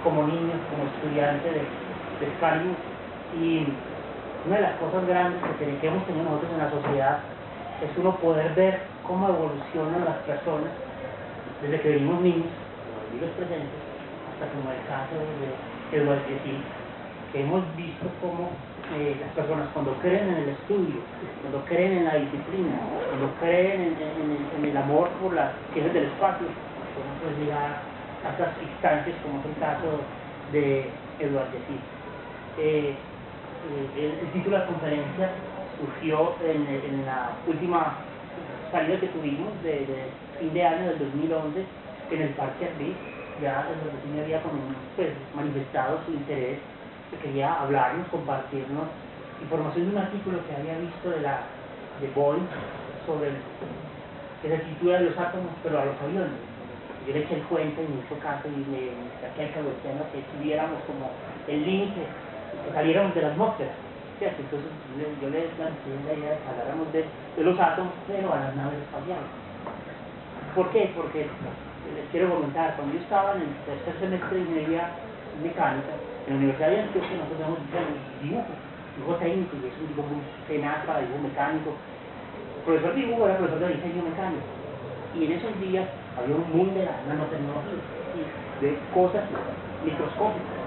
como niño, como estudiante de Excalibur. Y una de las cosas grandes que hemos tenido nosotros en la sociedad es uno poder ver cómo evolucionan las personas desde que venimos niños, como los presentes, hasta como el caso de Edward Jessel, que hemos visto cómo las personas cuando creen en el estudio, cuando creen en la disciplina, cuando creen en el amor por las ciencias del espacio, podemos llegar a estas instancias como es el caso de Edward Jessel. El título de la conferencia surgió en la última salida que tuvimos de fin de año del 2011 en el Parque Arvis. Ya el vecino había manifestado su interés, que quería hablarnos, compartirnos información de un artículo que había visto de Boyle sobre la estructura de los átomos, pero a los aviones. Yo le eché el cuento y me hizo caso y me saqué alcahueteando que tuviéramos como el límite, que saliéramos de la atmósfera. ¿Cierto? Entonces yo le planteé la idea de que habláramos de los átomos, pero a las naves espaciales. ¿Por qué? Porque les quiero comentar, cuando yo estaba en el tercer semestre de ingeniería mecánica, en la Universidad de Antioquia, nosotros damos dibujo técnico, y es un dibujo muy tenaz para dibujo mecánico. El profesor de dibujo era profesor de diseño mecánico, y en esos días había un mundo de la nanotecnología, de cosas microscópicas.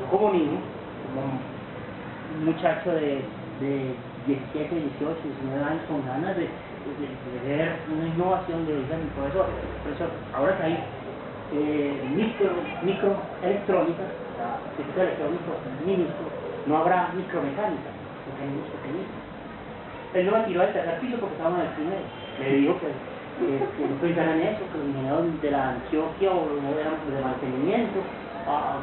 Yo como niño, como un muchacho de 17, 18, 19 años, con ganas de ver una innovación, le dije a mi profesor, ahora que hay microelectrónica, circuito electrónico minúsculo, no habrá micromecánica, mecanismos pequeñitos. Él no me tiró del tercer piso porque estábamos en el primero. Me dijo que no pensaran en eso, que los ingenieros de la Antioquia o los de mantenimiento, a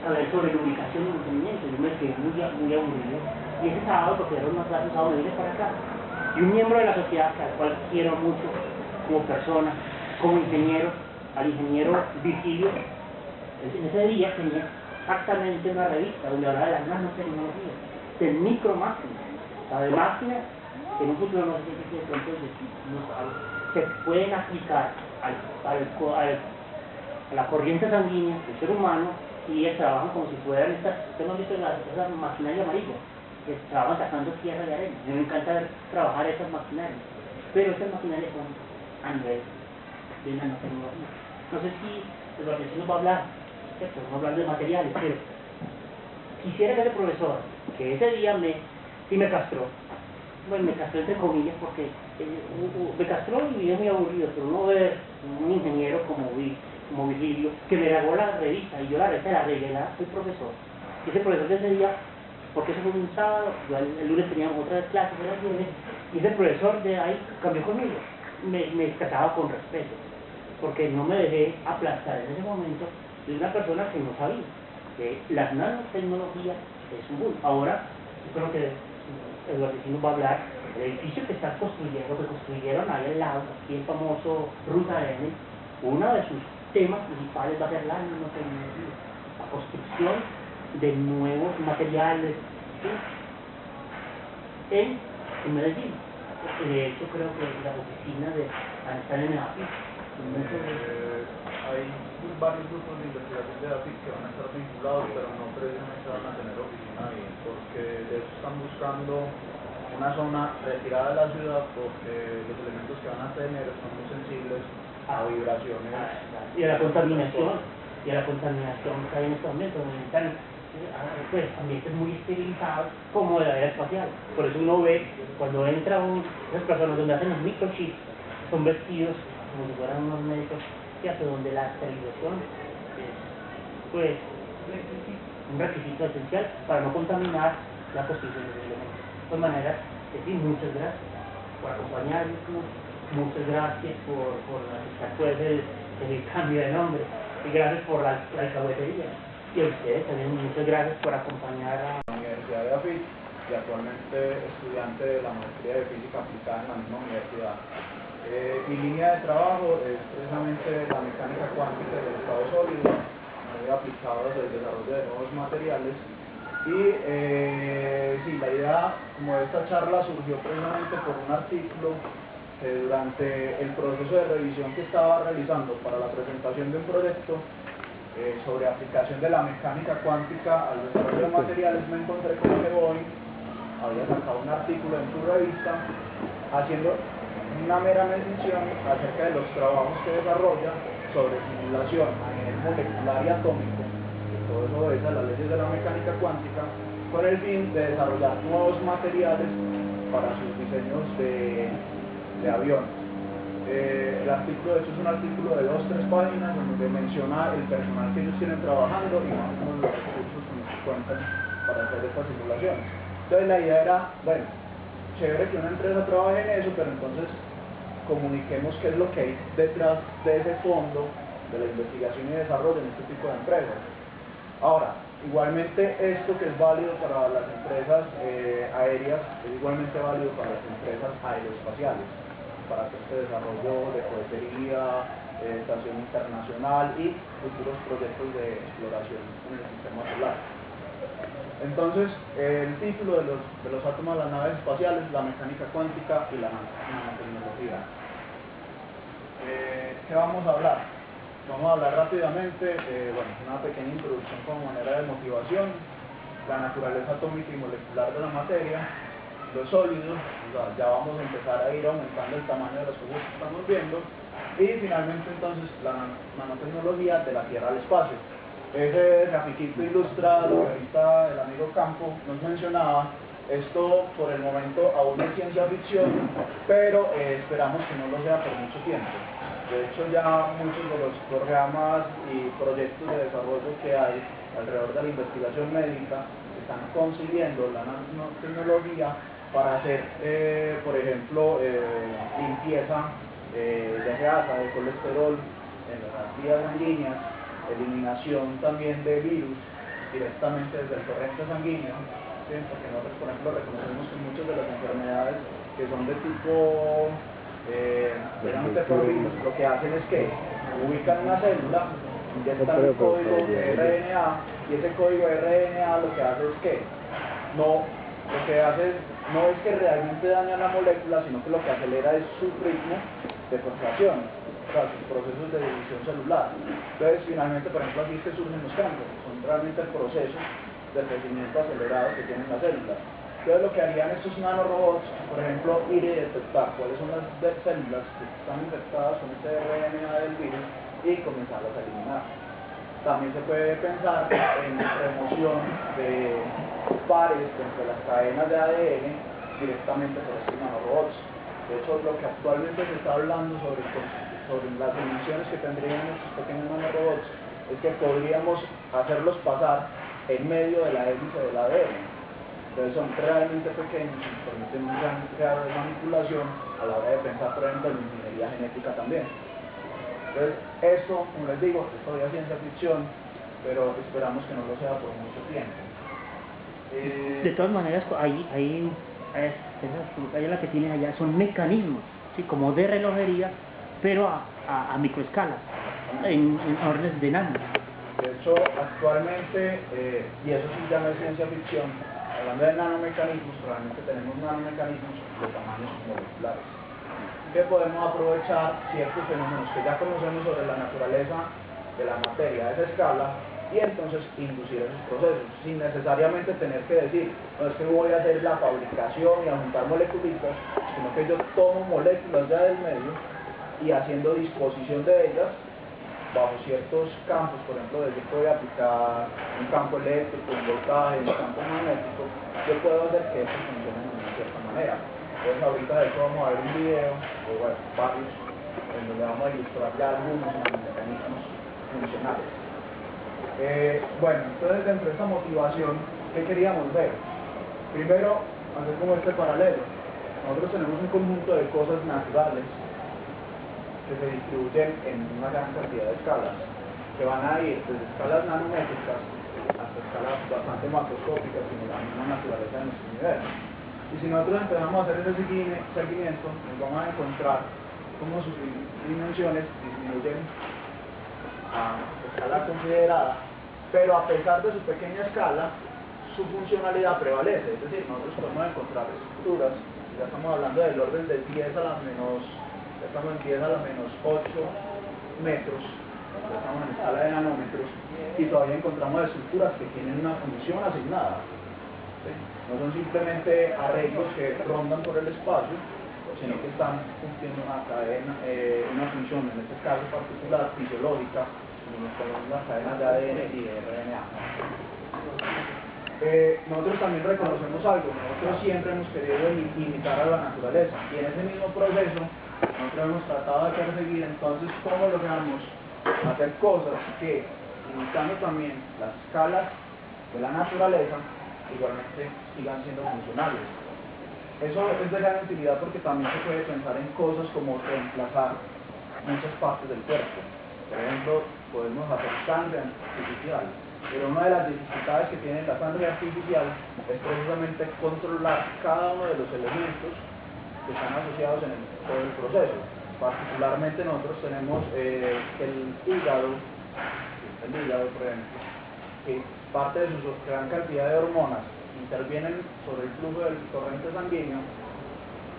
saber sobre lubricación y mantenimiento. Yo me quedé muy aburrido. Y ese sábado, porque era una clase sábado, me vine para acá. Y un miembro de la sociedad, al cual quiero mucho como persona, como ingeniero, al ingeniero Virgilio, en ese día tenía exactamente una revista donde hablaba de las nanotecnologías, de micromáquinas, de máquinas que en un futuro no sé si de pronto se pueden aplicar a la corriente sanguínea del ser humano y trabajan como si fueran ustedes no han visto esa maquinaria amarilla, que trabajan sacando tierra de arena. A mí me encanta trabajar esas maquinarias, pero estas maquinarias son a nivel de nanotecnología. No sé si el profesor nos va a hablar, ¿cierto? Vamos a hablar de materiales, pero quisiera que el profesor, que ese día sí me castró, bueno, me castró entre comillas porque me castró y vivía muy aburrido, pero uno ve un ingeniero como Virgilio, que me grabó la revista y yo la revelé, soy profesor. Y ese profesor de ese día, porque eso fue un sábado, yo el lunes teníamos otra clase, era el lunes, y ese profesor de ahí cambió conmigo, me trataba con respeto, porque no me dejé aplastar en ese momento de una persona que no sabía que las nanotecnologías es un boom. Ahora, yo creo que Eduardo nos va a hablar del edificio que están construyendo, que construyeron ahí al lado, aquí el famoso Ruta N. Uno de sus temas principales va a ser la nanotecnología, la construcción de nuevos materiales, ¿sí? en Medellín. De hecho, creo que las oficinas están en el API. Hay varios grupos de investigación de API que van a estar vinculados, pero no precisamente van a tener oficina ahí, porque de hecho están buscando una zona retirada de la ciudad, porque los elementos que van a tener son muy sensibles a vibraciones. Y a la contaminación, que hay en estos momentos, necesitan ambientes muy esterilizados como de la era espacial. Por eso uno ve, cuando entra esas personas donde hacen los microchips, son vestidos como si fueran unos médicos, donde la esterilización es un requisito esencial para no contaminar la construcción de los elementos. De todas maneras, decir muchas gracias por acompañarnos, muchas gracias por aceptar el cambio de nombre, y gracias por la alcahuetería. Y a ustedes también muchas gracias por acompañar a la Universidad de AFIT y actualmente estudiante de la maestría de física aplicada en la misma universidad. Mi línea de trabajo es precisamente la mecánica cuántica del estado sólido, muy aplicado desde el desarrollo de nuevos materiales. Y sí, la idea como de esta charla surgió precisamente por un artículo durante el proceso de revisión que estaba realizando para la presentación de un proyecto. sobre aplicación de la mecánica cuántica al desarrollo de materiales, me encontré con que Boeing había sacado un artículo en su revista haciendo una mera mención acerca de los trabajos que desarrolla sobre simulación a nivel molecular y atómico, que todo eso obedece a las leyes de la mecánica cuántica, con el fin de desarrollar nuevos materiales para sus diseños de aviones. El artículo, de hecho, es un artículo de 2-3 páginas donde menciona el personal que ellos tienen trabajando y más o menos los recursos con los que cuentan para hacer estas simulaciones. Entonces la idea era, bueno, chévere que una empresa trabaje en eso, pero entonces comuniquemos qué es lo que hay detrás de ese fondo de la investigación y desarrollo en este tipo de empresas. Ahora, igualmente esto que es válido para las empresas aéreas es igualmente válido para las empresas aeroespaciales, para este desarrollo de cohetería, estación internacional y futuros proyectos de exploración en el sistema solar. Entonces, el título de los átomos de las naves espaciales, la mecánica cuántica y la nanotecnología. ¿Qué vamos a hablar? Vamos a hablar rápidamente, bueno, una pequeña introducción como manera de motivación, la naturaleza atómica y molecular de la materia, los sólidos, ya vamos a empezar a ir aumentando el tamaño de las cosas que estamos viendo, y finalmente entonces la nanotecnología de la Tierra al espacio. Ese grafiquito ilustra lo que ahorita el amigo Campo nos mencionaba. Esto por el momento aún es ciencia ficción, pero esperamos que no lo sea por mucho tiempo. De hecho, ya muchos de los programas y proyectos de desarrollo que hay alrededor de la investigación médica están consiguiendo la nanotecnología para hacer, por ejemplo, limpieza de grasa, de colesterol en las vías sanguíneas, eliminación también de virus directamente desde el torrente sanguíneo, ¿sí? Porque nosotros, por ejemplo, reconocemos que muchas de las enfermedades que son de tipo meramente por virus, lo que hacen es que ubican una célula, inyectan un código de RNA, y ese código de RNA lo que hace es que no es que realmente daña la molécula, sino que lo que acelera es su ritmo de formación, o sea, sus procesos de división celular. Entonces, finalmente, por ejemplo, aquí es que surgen los cánceres, son realmente procesos de crecimiento acelerado que tienen las células. Entonces, lo que harían estos nanorobots, por ejemplo, ir y detectar cuáles son las células que están infectadas con este RNA del virus y comenzarlas a eliminar. También se puede pensar en remoción de pares entre las cadenas de ADN directamente por estos nanorobots. De hecho, lo que actualmente se está hablando sobre las dimensiones que tendrían estos pequeños nanorobots es que podríamos hacerlos pasar en medio de la hélice del ADN. Entonces son realmente pequeños y permiten un gran grado de manipulación a la hora de pensar, por ejemplo, en ingeniería genética también. Entonces, esto, como les digo, es todavía ciencia ficción, pero esperamos que no lo sea por mucho tiempo. De todas maneras, ahí la que tienen allá son mecanismos, ¿sí? Como de relojería, pero a microescala, en órdenes de nano. De hecho, actualmente, y eso sí ya no es ciencia ficción, hablando de nanomecanismos, realmente tenemos nanomecanismos de tamaños moleculares, que podemos aprovechar ciertos fenómenos que ya conocemos sobre la naturaleza de la materia a esa escala y entonces inducir esos procesos, sin necesariamente tener que decir, no es que voy a hacer la fabricación y a juntar moleculitas, sino que yo tomo moléculas ya del medio y haciendo disposición de ellas bajo ciertos campos, por ejemplo, desde que voy a aplicar un campo eléctrico, un voltaje, un campo magnético, yo puedo hacer que esto funcione de una cierta manera. Entonces ahorita de hecho vamos a ver un video, o bueno, varios, en donde vamos a ilustrar ya algunos mecanismos funcionales. Bueno, entonces dentro de esta motivación, ¿qué queríamos ver? Primero, hacer como este paralelo. Nosotros tenemos un conjunto de cosas naturales que se distribuyen en una gran cantidad de escalas, que van a ir desde escalas nanométricas hasta escalas bastante macroscópicas, como la misma naturaleza de nuestro universo. Y si nosotros empezamos a hacer ese seguimiento, nos vamos a encontrar cómo sus dimensiones disminuyen a escala considerada, pero a pesar de su pequeña escala, su funcionalidad prevalece. Es decir, nosotros podemos encontrar estructuras, ya estamos hablando del orden de 10 a la menos, ya estamos en 10 a la menos 8 metros, ya estamos en escala de nanómetros, y todavía encontramos estructuras que tienen una función asignada. ¿Sí? No son simplemente arreglos que rondan por el espacio, sino que están cumpliendo una cadena, una función, en este caso particular, fisiológica, como las cadenas de ADN y de RNA. Nosotros también reconocemos algo, nosotros siempre hemos querido imitar a la naturaleza, y en ese mismo proceso nosotros hemos tratado de perseguir, entonces, ¿cómo logramos hacer cosas que, imitando también las escalas de la naturaleza, igualmente sigan siendo funcionales? Eso es de gran utilidad porque también se puede pensar en cosas como reemplazar muchas partes del cuerpo. Por ejemplo, podemos hacer sangre artificial, pero una de las dificultades que tiene la sangre artificial es precisamente controlar cada uno de los elementos que están asociados en todo el proceso. Particularmente nosotros tenemos el hígado, por ejemplo, que parte de su gran cantidad de hormonas intervienen sobre el flujo del torrente sanguíneo.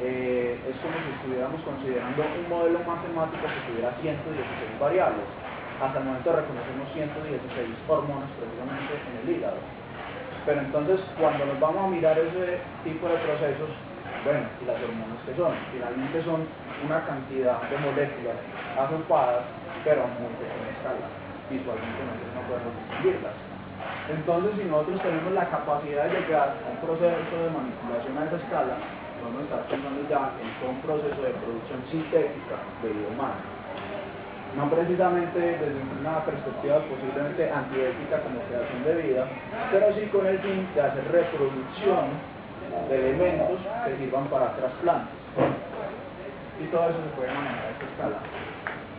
Es como si estuviéramos considerando un modelo matemático que tuviera 116 variables. Hasta el momento reconocemos 116 hormonas precisamente en el hígado. Pero entonces, cuando nos vamos a mirar ese tipo de procesos, bueno, ¿y las hormonas qué son? Finalmente son una cantidad de moléculas agrupadas, pero a muy pequeña escala. Visualmente nosotros no podemos distinguirlas. Entonces, si nosotros tenemos la capacidad de llegar a un proceso de manipulación a esa escala, vamos a estar pensando ya en todo un proceso de producción sintética de vida humana. No precisamente desde una perspectiva posiblemente antiética como creación de vida, pero sí con el fin de hacer reproducción de elementos que sirvan para trasplantes. Y todo eso se puede manejar a esta escala.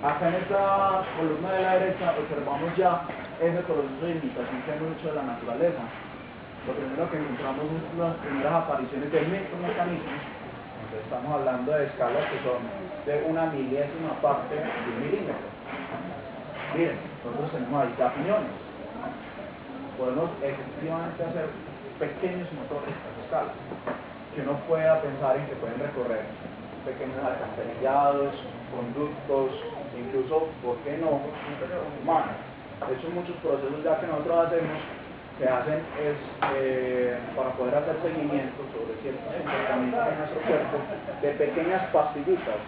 Acá en esta columna de la derecha observamos ya ese proceso de imitación que hay mucho de la naturaleza. Lo primero que encontramos son las primeras apariciones de micromecanismos. Entonces estamos hablando de escalas que son de una milésima parte de un milímetro. Miren, nosotros tenemos ahí ya piñones. Podemos efectivamente hacer pequeños motores a esa escala, que uno pueda pensar en que pueden recorrer pequeños alcantarillados, conductos, incluso, ¿por qué no?, humanos. De hecho, muchos procesos ya que nosotros hacemos se hacen es para poder hacer seguimiento sobre ciertos comportamientos en nuestro cuerpo de pequeñas pastillitas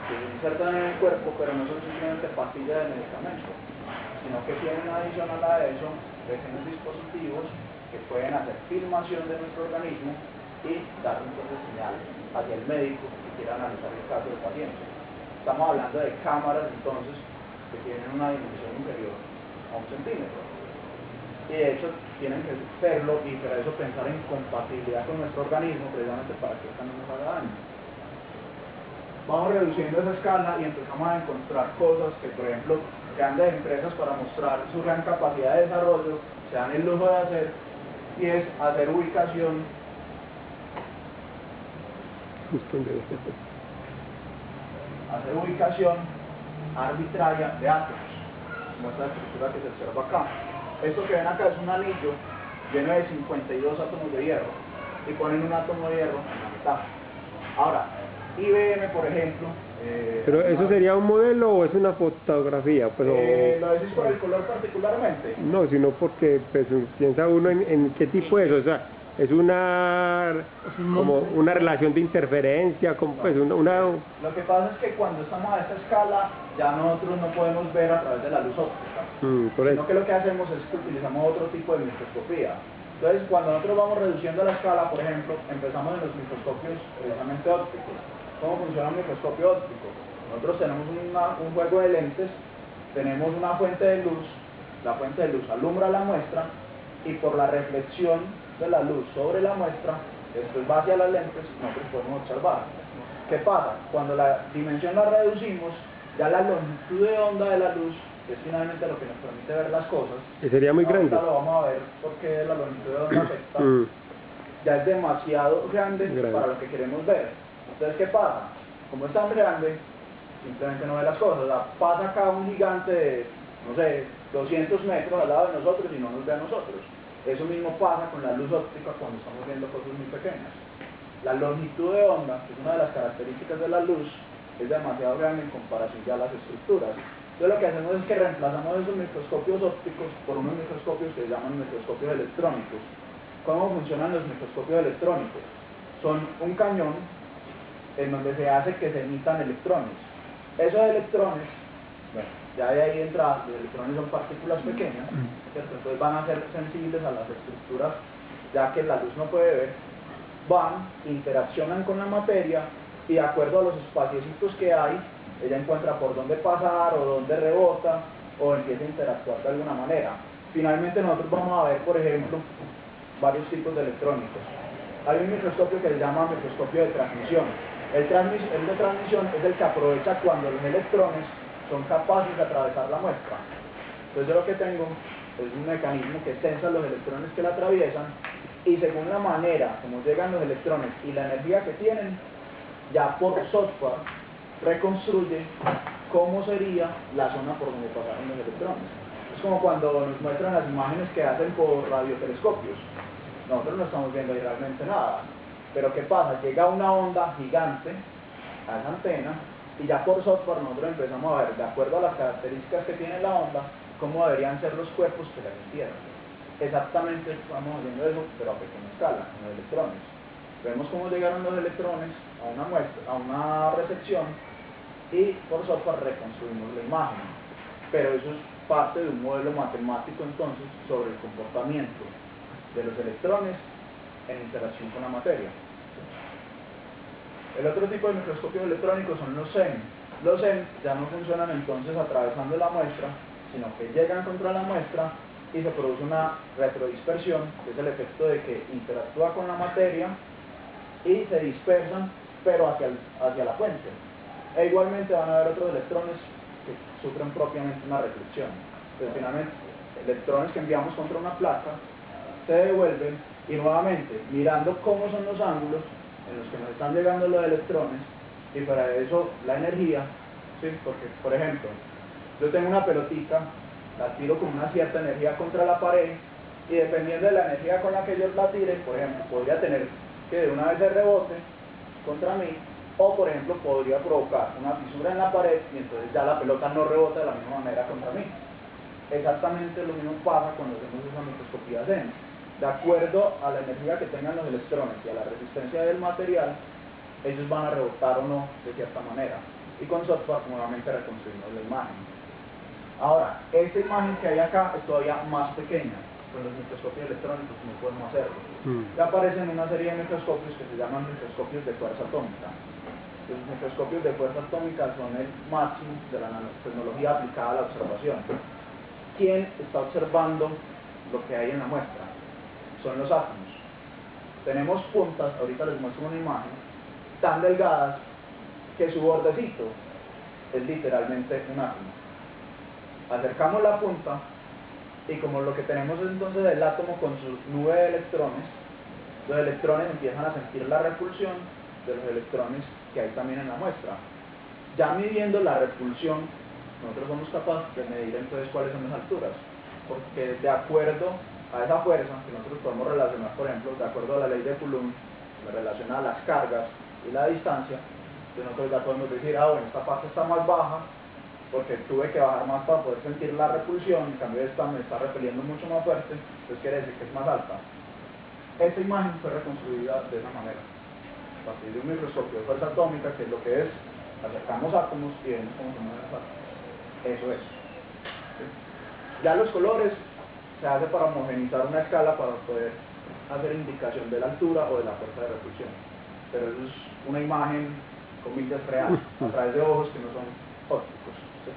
que se insertan en el cuerpo, pero no son simplemente pastillas de medicamento, sino que tienen adicional a eso pequeños dispositivos que pueden hacer filmación de nuestro organismo y dar entonces señal hacia el médico que quiera analizar el caso del paciente. Estamos hablando de cámaras entonces que tienen una dimensión inferior a 1 centímetro. Y de hecho tienen que serlo, y para eso pensar en compatibilidad con nuestro organismo precisamente para que esta no nos haga daño. Vamos reduciendo esa escala y empezamos a encontrar cosas que, por ejemplo, grandes empresas para mostrar su gran capacidad de desarrollo se dan el lujo de hacer, y es hacer ubicación arbitraria de átomos, como esta estructura que se observa acá. Esto que ven acá es un anillo lleno de 52 átomos de hierro, y ponen un átomo de hierro en la mitad. Ahora, IBM, por ejemplo... ¿Pero eso sería un modelo o es una fotografía? Pero, ¿Lo decís por el color particularmente? no, sino porque pues, piensa uno en qué tipo es, o sea, es como una relación de interferencia, como, pues, una... Lo que pasa es que cuando estamos a esta escala, ya nosotros no podemos ver a través de la luz óptica, por eso. sino que lo que hacemos es que utilizamos otro tipo de microscopía. Entonces, cuando nosotros vamos reduciendo la escala, por ejemplo, empezamos en los microscopios precisamente ópticos. ¿Cómo funciona un microscopio óptico? Nosotros tenemos un juego de lentes, tenemos una fuente de luz, la fuente de luz alumbra la muestra, y por la reflexión de la luz sobre la muestra, después va hacia las lentes, nosotros podemos observar. ¿Qué pasa? Cuando la dimensión la reducimos, ya la longitud de onda de la luz es finalmente lo que nos permite ver las cosas. Y sería muy grande. Ahora lo vamos a ver porque la longitud de onda afecta. Ya es demasiado grande para lo que queremos ver. Entonces, ¿qué pasa? Como es tan grande, simplemente no ve las cosas. O sea, pasa acá un gigante de, no sé, 200 metros al lado de nosotros y no nos ve a nosotros. Eso mismo pasa con la luz óptica cuando estamos viendo cosas muy pequeñas. La longitud de onda, que es una de las características de la luz, es demasiado grande en comparación ya a las estructuras. Entonces lo que hacemos es que reemplazamos esos microscopios ópticos por unos microscopios que se llaman microscopios electrónicos. ¿Cómo funcionan los microscopios electrónicos? Son un cañón en donde se hace que se emitan electrones. Esos electrones, bueno, ya de ahí de entrada, los electrones son partículas pequeñas, ¿cierto? Entonces van a ser sensibles a las estructuras, ya que la luz no puede ver, van, interaccionan con la materia y de acuerdo a los espaciecitos que hay, ella encuentra por dónde pasar o dónde rebota o empieza a interactuar de alguna manera. Finalmente nosotros vamos a ver, por ejemplo, varios tipos de electrónicos. Hay un microscopio que se llama microscopio de transmisión. El de transmisión es el que aprovecha cuando los electrones son capaces de atravesar la muestra. Entonces yo lo que tengo es un mecanismo que tensa los electrones que la atraviesan y según la manera como llegan los electrones y la energía que tienen, ya por software reconstruye cómo sería la zona por donde pasaron los electrones. Es como cuando nos muestran las imágenes que hacen por radiotelescopios. Nosotros no estamos viendo ahí realmente nada. Pero ¿qué pasa? Llega una onda gigante a esa antena y ya por software nosotros empezamos a ver, de acuerdo a las características que tiene la onda, cómo deberían ser los cuerpos que la emitieron. Exactamente estamos haciendo eso, pero a pequeña escala, con los electrones. Vemos cómo llegaron los electrones a una muestra, a una recepción, y por software reconstruimos la imagen. Pero eso es parte de un modelo matemático entonces sobre el comportamiento de los electrones en interacción con la materia. El otro tipo de microscopios electrónicos son los SEM. Los SEM ya no funcionan entonces atravesando la muestra, sino que llegan contra la muestra y se produce una retrodispersión, que es el efecto de que interactúa con la materia y se dispersan, pero hacia la fuente. E igualmente van a haber otros electrones que sufren propiamente una reflexión. Entonces finalmente, electrones que enviamos contra una placa se devuelven y nuevamente, mirando cómo son los ángulos en los que nos están llegando los electrones y para eso la energía, ¿sí? Porque, por ejemplo, yo tengo una pelotita, la tiro con una cierta energía contra la pared y dependiendo de la energía con la que yo la tire, por ejemplo, podría tener que de una vez se rebote contra mí o, por ejemplo, podría provocar una fisura en la pared y entonces ya la pelota no rebota de la misma manera contra mí. Exactamente lo mismo pasa cuando hacemos esa microscopía SEM. De acuerdo a la energía que tengan los electrones y a la resistencia del material, ellos van a rebotar o no de cierta manera. Y con software nuevamente reconstruimos la imagen. Ahora, esta imagen que hay acá es todavía más pequeña. Con los microscopios electrónicos no podemos hacerlo. Ya aparecen una serie de microscopios que se llaman microscopios de fuerza atómica. Los microscopios de fuerza atómica son el máximo de la nanotecnología aplicada a la observación. ¿Quién está observando lo que hay en la muestra? Son los átomos. Tenemos puntas, ahorita les muestro una imagen, tan delgadas que su bordecito es literalmente un átomo. Acercamos la punta y como lo que tenemos es entonces el átomo con su nube de electrones, los electrones empiezan a sentir la repulsión de los electrones que hay también en la muestra. Ya midiendo la repulsión, nosotros somos capaces de medir entonces cuáles son las alturas, porque de acuerdo a esa fuerza que nosotros podemos relacionar, por ejemplo, de acuerdo a la ley de Coulomb, relacionada a las cargas y la distancia, entonces nosotros ya podemos decir, bueno, esta parte está más baja, porque tuve que bajar más para poder sentir la repulsión, en cambio esta me está repeliendo mucho más fuerte, entonces quiere decir que es más alta. Esta imagen fue reconstruida de esa manera, a partir de un microscopio de fuerza atómica, que es lo que es, acercamos átomos y vemos cómo se mueven los átomos. Eso es. ¿Sí? Ya los colores se hace para homogeneizar una escala para poder hacer indicación de la altura o de la fuerza de repulsión. Pero eso es una imagen, comillas, real, a través de ojos que no son ópticos. ¿Sí?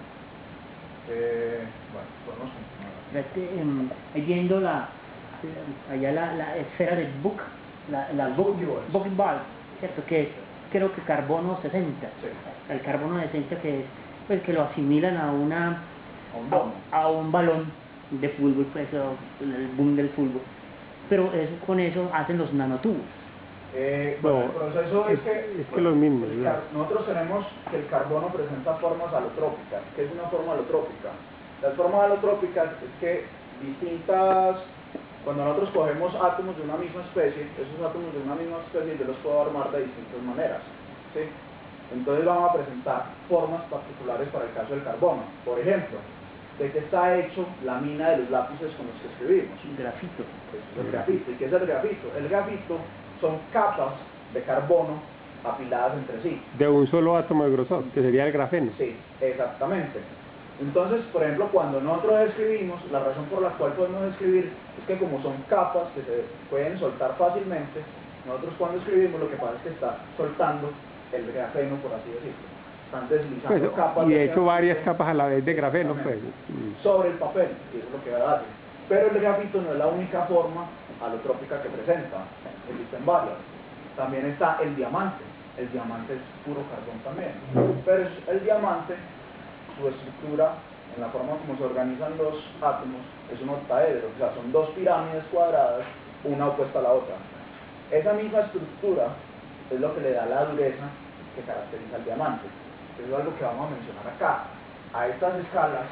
Bueno, podemos continuar. Viendo allá la esfera del Book, la Book Bulb, ¿cierto? Que es, creo que carbono 60. Sí. El carbono 60 que es, pues, que lo asimilan a un balón de fútbol, pues, el boom del fútbol. Pero con eso hacen los nanotubos. Bueno, el proceso es que los mismos, nosotros tenemos que el carbono presenta formas alotrópicas. ¿Qué es una forma alotrópica? Las formas alotrópicas es que cuando nosotros cogemos átomos de una misma especie, esos átomos de una misma especie yo los puedo armar de distintas maneras, ¿sí? Entonces vamos a presentar formas particulares para el caso del carbono. Por ejemplo, ¿de qué está hecho la mina de los lápices con los que escribimos? Grafito. Eso es el grafito. ¿Y qué es el grafito? El grafito son capas de carbono apiladas entre sí. De un solo átomo de grosor, que sería el grafeno. Sí, exactamente. Entonces, por ejemplo, cuando nosotros escribimos, la razón por la cual podemos escribir es que como son capas que se pueden soltar fácilmente, nosotros cuando escribimos lo que pasa es que está soltando el grafeno, por así decirlo. Están deslizando Pues, capas y de hecho varias capas a la vez de grafeno, pues. sobre el papel, y eso es lo que hace. Pero el grafito no es la única forma alotrópica que presenta, existen varias. También está el diamante. El diamante es puro carbón también, pero el diamante, su estructura, en la forma como se organizan los átomos, es un octaedro, o sea, son dos pirámides cuadradas, una opuesta a la otra. Esa misma estructura es lo que le da la dureza que caracteriza al diamante. Eso es algo que vamos a mencionar acá. A estas escalas,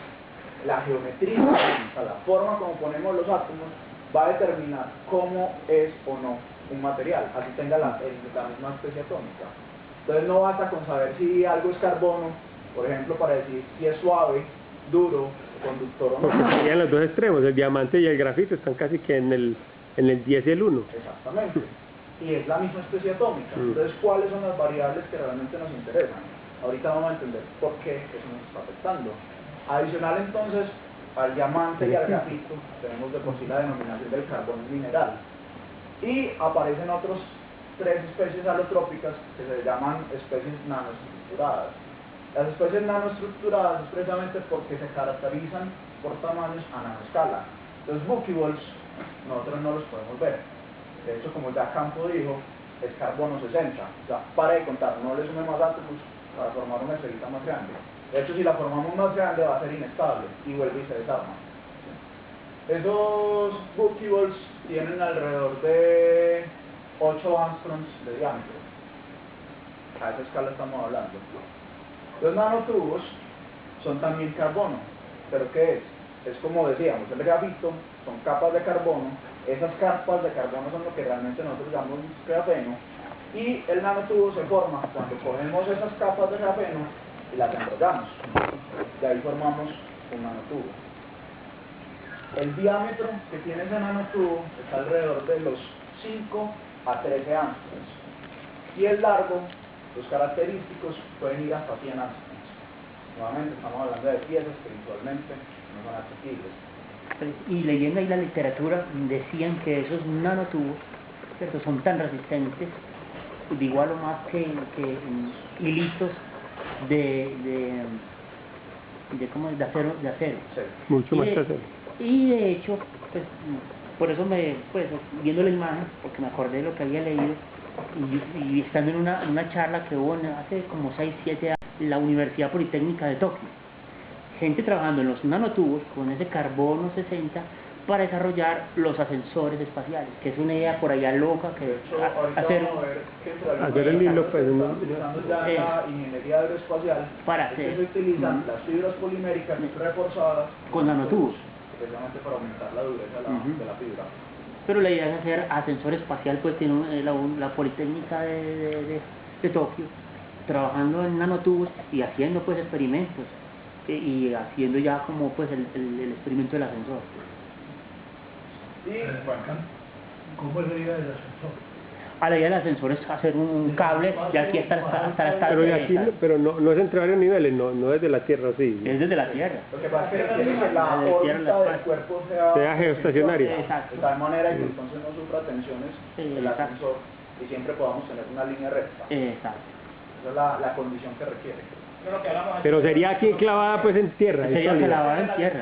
la geometría, o sea, la forma como ponemos los átomos, va a determinar cómo es o no un material, así tenga la misma especie atómica. Entonces no basta con saber si algo es carbono, por ejemplo, para decir si es suave, duro, conductor o Porque no. serían los dos extremos, el diamante y el grafito están casi que en el 10 y el 1. Exactamente. Y es la misma especie atómica. Entonces, ¿cuáles son las variables que realmente nos interesan? Ahorita vamos a entender por qué eso nos está afectando. Adicional, entonces, al diamante y al grafito, tenemos de por sí la denominación del carbono mineral. Y aparecen otros 3 especies alotrópicas que se llaman especies nanoestructuradas. Las especies nanoestructuradas es precisamente porque se caracterizan por tamaños a nanoescala. Los buckyballs nosotros no los podemos ver. De hecho, como ya Campo dijo, es carbono 60. O sea, para de contar, no le sume más átomos para formar una estrellita más grande. De hecho, si la formamos más grande va a ser inestable y vuelve y se desarma. Esos buckyballs tienen alrededor de 8 angstroms de diámetro. A esa escala estamos hablando. Los nanotubos son también carbono. ¿Pero qué es? Es como decíamos, el grafito son capas de carbono. Esas capas de carbono son lo que realmente nosotros llamamos grafeno. Y el nanotubo se forma cuando cogemos esas capas de grafeno y las enrollamos. Y ahí formamos un nanotubo. El diámetro que tiene ese nanotubo está alrededor de los 5 a 13 angstroms. Y el largo, los característicos, pueden ir hasta 100 angstroms. Nuevamente estamos hablando de piezas que visualmente no son accesibles. Y leyendo ahí la literatura, decían que esos nanotubos, ¿cierto?, son tan resistentes, de igual o más que hilitos de acero. Sí. Mucho más que hacer. Y de hecho, pues, por eso viendo la imagen, porque me acordé de lo que había leído, y estando en una charla que hubo hace como 6, 7 años, en la Universidad Politécnica de Tokio, gente trabajando en los nanotubos con ese carbono 60 para desarrollar los ascensores espaciales, que es una idea por allá loca que De hecho, ahorita hacer vamos a ver que entre algunos hacer el hilo, pues, están ¿no? utilizando ya la ingeniería aeroespacial, Para es que hacer se utilizan las fibras poliméricas reforzadas con nanotubos. precisamente para aumentar la dureza de la fibra. Pero la idea es hacer ascensor espacial, pues tiene la Politécnica de Tokio, trabajando en nanotubos y haciendo pues experimentos, y haciendo ya como pues el experimento del ascensor. Y bueno, ¿Cómo es la idea del ascensor? A la idea del ascensor es hacer un cable y aquí hasta la Pero, de aquí, pero no es entre varios niveles, no desde la Tierra, sí. es desde la Tierra. lo que pasa es que quiere que la Desde tierra órbita al del espacio. cuerpo Sea geoestacionaria. Exacto. de tal manera que entonces no sufra tensiones Sí, el exacto. ascensor y siempre podamos tener una línea recta. Exacto. Esa es la condición que requiere. Pero sería aquí clavada pues en tierra. Sería sólida. clavada en tierra.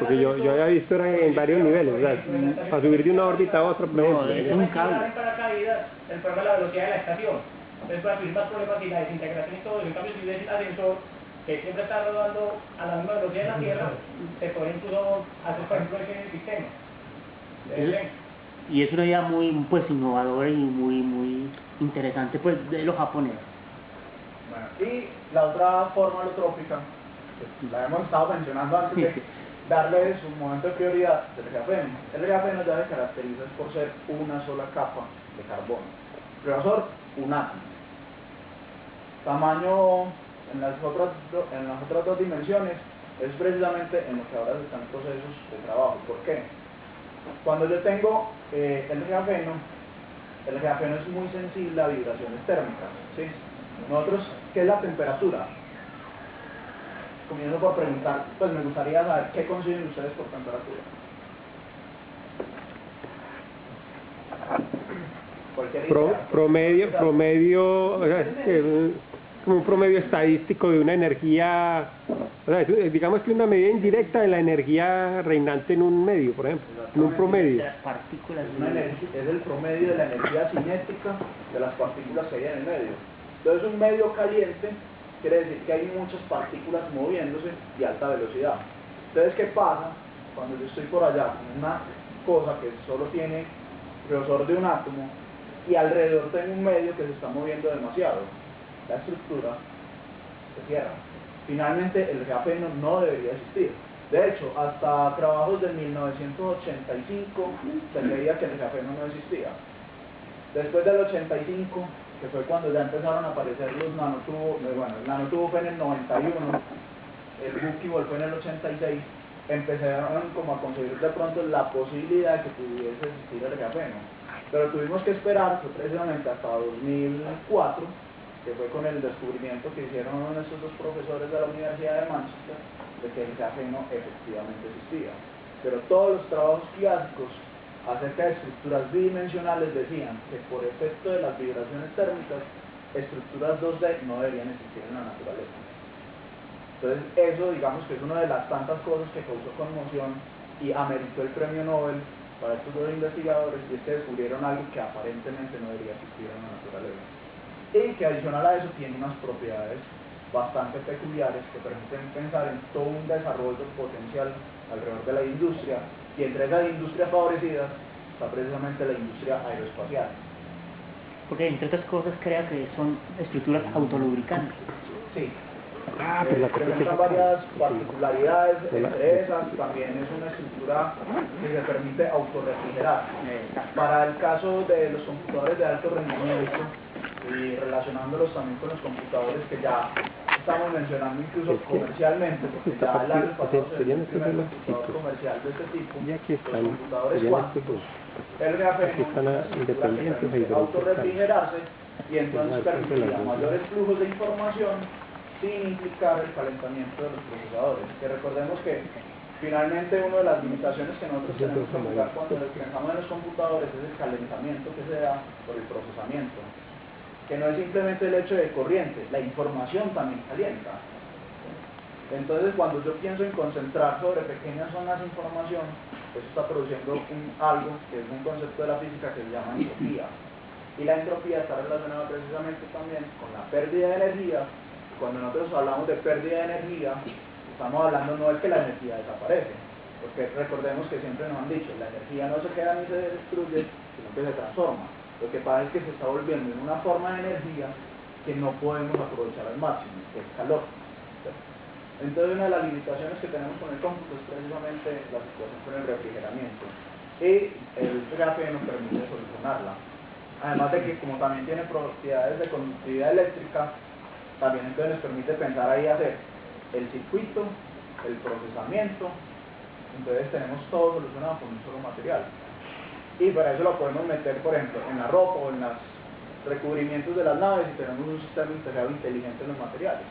Porque yo había visto en varios niveles, o sea, para subir de una órbita a otra, por No, ejemplo. es un cable. En paracaídas, el problema es la velocidad de la estación. Entonces, para subir más problemas y la desintegración y todo eso, en cambio, si ves el ascensor, que siempre está rodando a la misma velocidad de la Tierra, se puede incluso hacer, por ejemplo, ese sistema. Y es una idea muy pues innovadora y muy interesante pues de los japoneses. Bueno, y la otra forma alotrópica, que la hemos estado mencionando antes de darle su momento de prioridad, del grafeno. El grafeno ya se caracteriza por ser una sola capa de carbono. Profesor, un átomo. Tamaño en las otras dos dimensiones es precisamente en lo que ahora están procesos de trabajo. ¿Por qué? Cuando yo tengo el grafeno es muy sensible a vibraciones térmicas, ¿sí? Nosotros, ¿qué es la temperatura? Comienzo por preguntar, pues me gustaría saber qué conciben ustedes por temperatura. Cualquier idea. Promedio, o sea, es como un promedio estadístico de una energía, o sea, digamos que una medida indirecta de la energía reinante en un medio, por ejemplo, en un promedio. Las partículas Es el promedio de la energía cinética de las partículas que hay en el medio. Entonces un medio caliente quiere decir que hay muchas partículas moviéndose y a alta velocidad. Entonces, ¿qué pasa cuando yo estoy por allá con una cosa que solo tiene grosor de un átomo y alrededor tengo un medio que se está moviendo demasiado? La estructura se cierra. Finalmente, el grafeno no debería existir. De hecho, hasta trabajos de 1985 se creía que el grafeno no existía. Después del 85, que fue cuando ya empezaron a aparecer los nanotubos, bueno, el nanotubo fue en el 91, el buquibol fue en el 86, empezaron como a conseguir de pronto la posibilidad de que pudiese existir el grafeno. Pero tuvimos que esperar precisamente hasta 2004, que fue con el descubrimiento que hicieron estos dos profesores de la Universidad de Manchester, de que el grafeno efectivamente existía. Pero todos los trabajos clásicos acerca de estructuras bidimensionales decían que por efecto de las vibraciones térmicas, estructuras 2D no deberían existir en la naturaleza. Entonces eso, digamos que es una de las tantas cosas que causó conmoción y ameritó el premio Nobel para estos dos investigadores, y es que descubrieron algo que aparentemente no debería existir en la naturaleza. Y que adicional a eso tiene unas propiedades bastante peculiares que permiten pensar en todo un desarrollo potencial alrededor de la industria, y entre esas industrias favorecidas está precisamente la industria aeroespacial. Porque entre otras cosas crea que son estructuras autolubricantes. Sí. Presentan varias particularidades, entre esas también es una estructura que se permite autorrefrigerar. Para el caso de los computadores de alto rendimiento, y relacionándolos también con los computadores que ya estamos mencionando incluso comercialmente, porque ya el año pasado se dio el primer computador comercial de este tipo, los computadores cuánticos, el grafeno permite autorrefrigerarse y entonces permitía mayores flujos de información sin implicar el calentamiento de los procesadores. Que recordemos que finalmente una de las limitaciones que nosotros tenemos que jugar cuando pensamos en los computadores es el calentamiento que se da por el procesamiento, que no es simplemente el hecho de corriente, la información también calienta. Entonces cuando yo pienso en concentrar sobre pequeñas zonas de información, eso está produciendo algo que es un concepto de la física que se llama entropía. Y la entropía está relacionada precisamente también con la pérdida de energía. Cuando nosotros hablamos de pérdida de energía, estamos hablando no es que la energía desaparece, porque recordemos que siempre nos han dicho, la energía no se queda ni se destruye, sino que se transforma. Lo que pasa es que se está volviendo en una forma de energía que no podemos aprovechar al máximo, que es calor. Entonces una de las limitaciones que tenemos con el cómputo es precisamente la situación con el refrigeramiento, y el grafeno permite solucionarla. Además de que como también tiene propiedades de conductividad eléctrica, también entonces nos permite pensar ahí hacer el circuito, el procesamiento, entonces tenemos todo solucionado con un solo material. Y para eso lo podemos meter, por ejemplo, en la ropa o en los recubrimientos de las naves, y tenemos un sistema integrado inteligente en los materiales.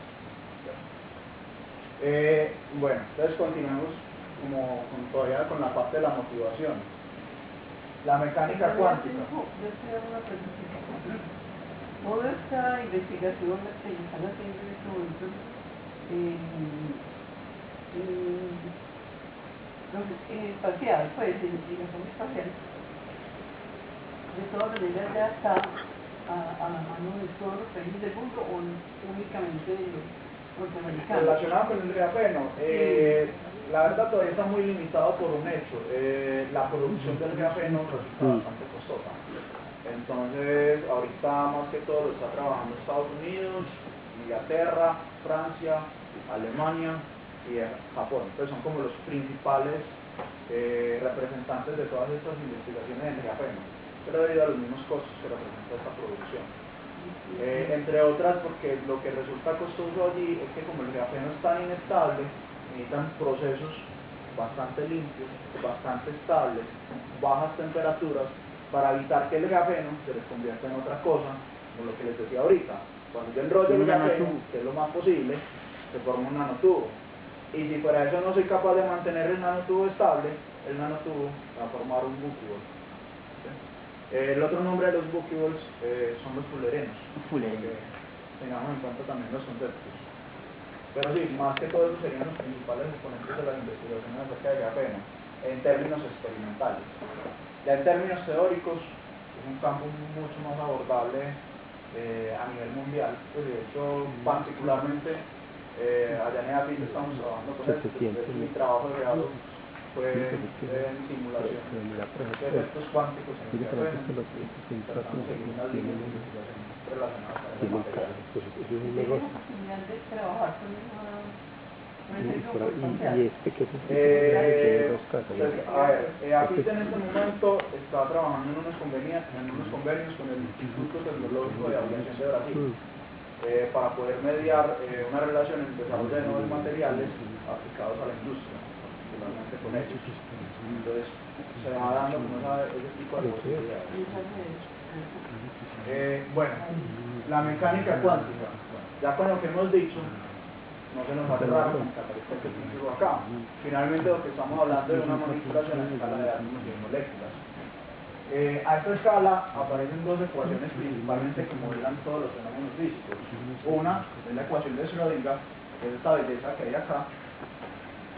Bueno, entonces continuemos todavía con la parte de la motivación. La mecánica cuántica. Toda esta investigación que están haciendo en este momento espacial, pues, en investigación espacial, de todas maneras ya está a la mano de todos los países del mundo o únicamente de los norteamericanos. Relacionado con el grafeno, la verdad todavía está muy limitado por un hecho. La producción del grafeno resulta bastante costosa. Entonces, ahorita más que todo lo está trabajando Estados Unidos, Inglaterra, Francia, Alemania y Japón. Entonces son como los principales representantes de todas estas investigaciones en grafeno, pero debido a los mismos costos que representa esta producción. Entre otras porque lo que resulta costoso allí es que como el grafeno es tan inestable, necesitan procesos bastante limpios, bastante estables, bajas temperaturas, para evitar que el grafeno se les convierta en otra cosa, como lo que les decía ahorita. Cuando yo enrollo el grafeno, que es lo más posible, se forma un nanotubo. Y si fuera eso no soy capaz de mantener el nanotubo estable, el nanotubo va a formar un buquibol. El otro nombre de los buquibols son los fullerenos. Que tengamos en cuenta también los conceptos. Pero sí, más que todo esos serían los principales exponentes de las investigaciones acerca de grafeno, en términos experimentales. Ya en términos teóricos, es un campo mucho más abordable a nivel mundial. Pues de hecho, particularmente, allá en EAFIT estamos trabajando con esto. Mi trabajo de grado fue en simulación de efectos cuánticos en el grafeno. Tratamos de seguir unas líneas de investigación relacionadas con ese material. ¿Tienes posibilidad de trabajar con y este que es a ver, EAFIT en este momento está trabajando en unos convenios con el Instituto Tecnológico de Aviación de Brasil para poder mediar una relación entre el desarrollo de nuevos materiales aplicados a la industria, particularmente con ellos. Entonces, se va dando como ese tipo de posibilidades. Bueno, la mecánica cuántica. Ya con lo que hemos dicho, no se nos hace raro que aparezca este título acá. Finalmente lo que estamos hablando es de una manipulación a escala de átomos y moléculas. A esta escala aparecen dos ecuaciones principalmente que modelan todos los fenómenos físicos. Una es la ecuación de Schrödinger, que es esta belleza que hay acá,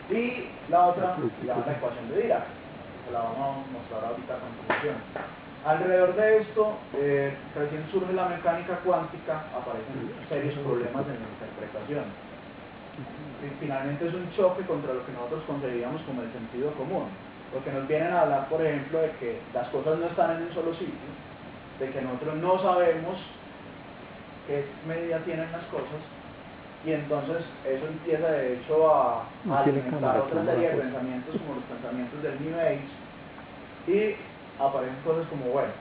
y la otra se llama la ecuación de Dirac, que la vamos a mostrar ahorita a continuación. Alrededor de esto, recién surge la mecánica cuántica, aparecen serios problemas en la interpretación. Finalmente es un choque contra lo que nosotros concebíamos como el sentido común, porque nos vienen a hablar, por ejemplo, de que las cosas no están en un solo sitio, de que nosotros no sabemos qué medida tienen las cosas, y entonces eso empieza de hecho a alimentar otra serie de pensamientos como los pensamientos del New Age, y aparecen cosas como, bueno,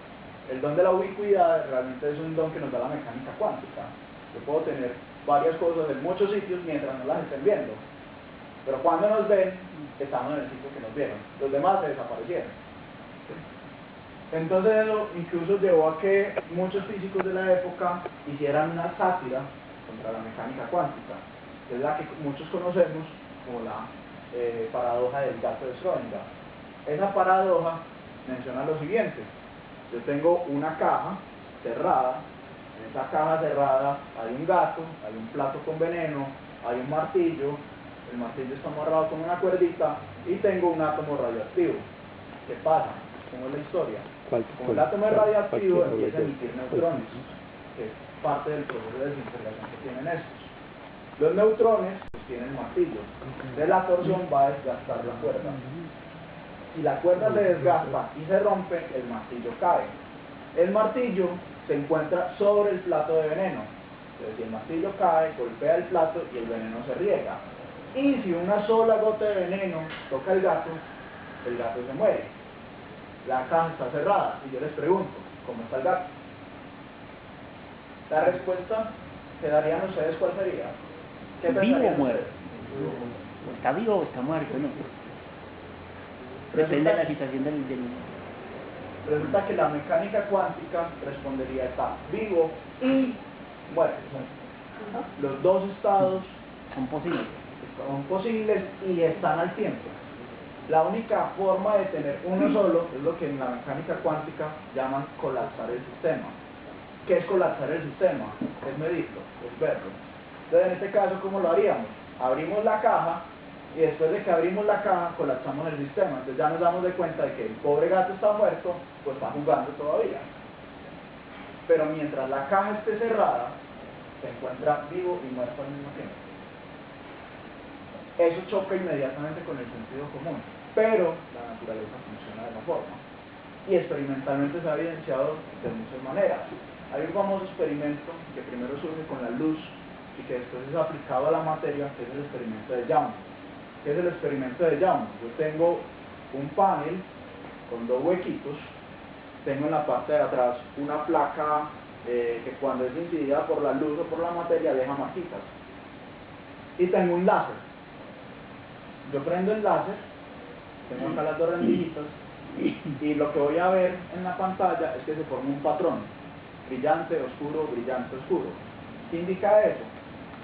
el don de la ubicuidad realmente es un don que nos da la mecánica cuántica. Yo puedo tener varias cosas en muchos sitios mientras no las estén viendo, pero cuando nos ven, estamos en el sitio que nos vieron, los demás se desaparecieron. Entonces eso incluso llevó a que muchos físicos de la época hicieran una sátira contra la mecánica cuántica, que es la que muchos conocemos como la paradoja del gato de Schrödinger. Esa paradoja menciona lo siguiente: yo tengo una caja cerrada. En esa caja cerrada hay un gato, hay un plato con veneno, hay un martillo, el martillo está amarrado con una cuerdita y tengo un átomo radioactivo. ¿Qué pasa? ¿Cómo es la historia? Como el átomo es radioactivo, empieza a emitir neutrones, que es parte del proceso de desintegración que tienen estos. Los neutrones pues, tienen martillo, entonces la torsión va a desgastar la cuerda. Si la cuerda se desgasta y se rompe, el martillo cae. El martillo se encuentra sobre el plato de veneno. Entonces, si el martillo cae, golpea el plato y el veneno se riega. Y si una sola gota de veneno toca el gato se muere. La caja está cerrada. Y yo les pregunto, ¿cómo está el gato? La respuesta que darían ustedes, ¿cuál sería? ¿Qué ¿Vivo o pensarían muerto? ustedes? ¿Está vivo o está muerto? No. Depende de la situación del... Resulta que la mecánica cuántica respondería: está vivo y muerto. Los dos estados Son posibles. son posibles y están al tiempo. La única forma de tener uno solo es lo que en la mecánica cuántica llaman colapsar el sistema. ¿Qué es colapsar el sistema? Es medirlo, es verlo. Entonces en este caso, ¿cómo lo haríamos? Abrimos la caja y después de que abrimos la caja colapsamos el sistema. Entonces ya nos damos de cuenta de que el pobre gato está muerto, pues está jugando todavía. Pero mientras la caja esté cerrada, se encuentra vivo y muerto al mismo tiempo. Eso choca inmediatamente con el sentido común, pero la naturaleza funciona de la forma. Y experimentalmente se ha evidenciado de muchas maneras. Hay un famoso experimento que primero surge con la luz y que después es aplicado a la materia, que es el experimento de Young. ¿Qué es el experimento de Young? Yo tengo un panel con dos huequitos, tengo en la parte de atrás una placa que cuando es incidida por la luz o por la materia deja marquitas. Y tengo un láser. Yo prendo el láser, tengo acá las dos rendillitas, y lo que voy a ver en la pantalla es que se forma un patrón, brillante, oscuro, brillante, oscuro. ¿Qué indica eso?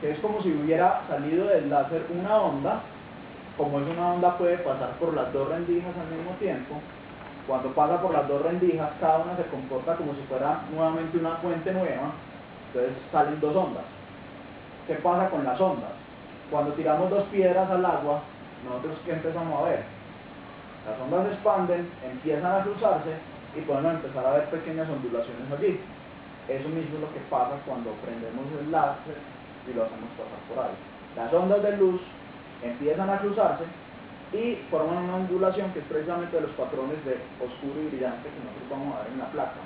Que es como si hubiera salido del láser una onda. Como es una onda, puede pasar por las dos rendijas al mismo tiempo. Cuando pasa por las dos rendijas, cada una se comporta como si fuera nuevamente una fuente nueva, entonces salen dos ondas. ¿Qué pasa con las ondas? Cuando tiramos dos piedras al agua, nosotros ¿qué empezamos a ver? Las ondas se expanden, empiezan a cruzarse y podemos empezar a ver pequeñas ondulaciones allí. Eso mismo es lo que pasa cuando prendemos el láser y lo hacemos pasar por ahí. Las ondas de luz empiezan a cruzarse y forman una ondulación que es precisamente de los patrones de oscuro y brillante que nosotros vamos a ver en la placa.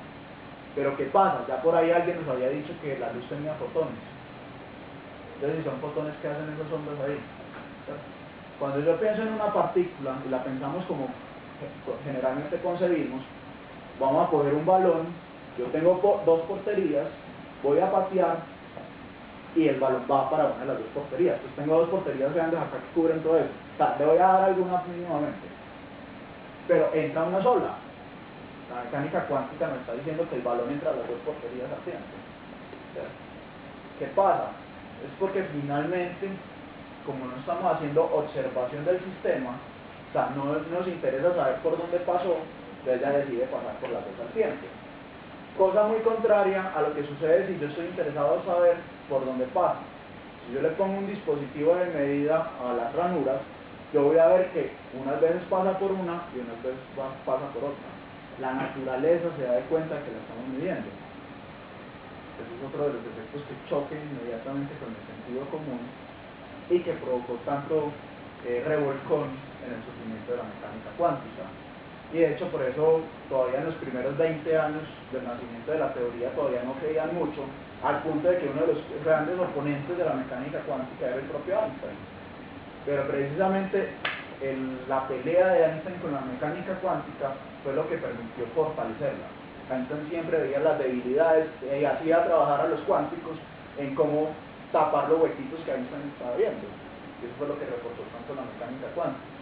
Pero ¿qué pasa? Ya por ahí alguien nos había dicho que la luz tenía fotones. Entonces, si son fotones, ¿qué hacen esas ondas ahí? Cuando yo pienso en una partícula y la pensamos como generalmente concebimos, vamos a coger un balón, yo tengo dos porterías, voy a patear y el balón va para una de las dos porterías. Entonces tengo dos porterías grandes acá que cubren todo eso. O sea, le voy a dar alguna mínimamente. Pero entra una sola. La mecánica cuántica nos está diciendo que el balón entra a las dos porterías al tiempo. ¿Qué pasa? Es porque finalmente, como no estamos haciendo observación del sistema, o sea, no nos interesa saber por dónde pasó, entonces ella decide pasar por las dos al tiempo. Cosa muy contraria a lo que sucede si yo estoy interesado en saber por dónde pasa. Si yo le pongo un dispositivo de medida a las ranuras, yo voy a ver que unas veces pasa por una y unas veces pasa por otra. La naturaleza se da cuenta que la estamos midiendo. Ese es otro de los efectos que choquen inmediatamente con el sentido común y que provocó tanto revolcón en el surgimiento de la mecánica cuántica. Y de hecho por eso todavía en los primeros 20 años del nacimiento de la teoría todavía no creían mucho, al punto de que uno de los grandes oponentes de la mecánica cuántica era el propio Einstein. Pero precisamente la pelea de Einstein con la mecánica cuántica fue lo que permitió fortalecerla. Einstein siempre veía las debilidades y hacía trabajar a los cuánticos en cómo tapar los huequitos que Einstein estaba viendo. Y eso fue lo que reforzó tanto la mecánica cuántica.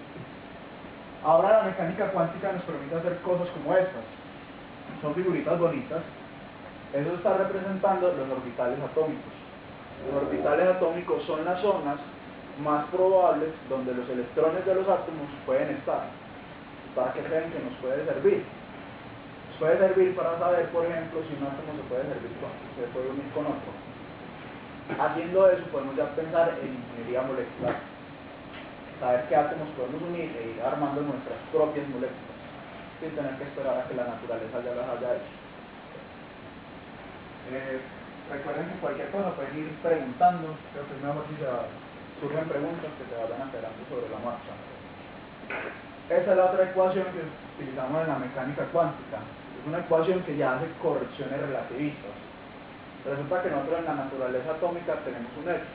Ahora la mecánica cuántica nos permite hacer cosas como estas. Son figuritas bonitas. Eso está representando los orbitales atómicos. Los orbitales atómicos son las zonas más probables donde los electrones de los átomos pueden estar. ¿Para qué creen que nos puede servir? Nos puede servir para saber, por ejemplo, si un átomo se puede unir con otro. Haciendo eso podemos ya pensar en ingeniería molecular. Saber qué átomos podemos unir e ir armando nuestras propias moléculas, sin tener que esperar a que la naturaleza ya las haya hecho. Recuerden que cualquier cosa pueden ir preguntando, creo que es mejor si surgen preguntas que se vayan aclarando sobre la marcha. Esa es la otra ecuación que utilizamos en la mecánica cuántica. Es una ecuación que ya hace correcciones relativistas. Resulta que nosotros en la naturaleza atómica tenemos un hecho.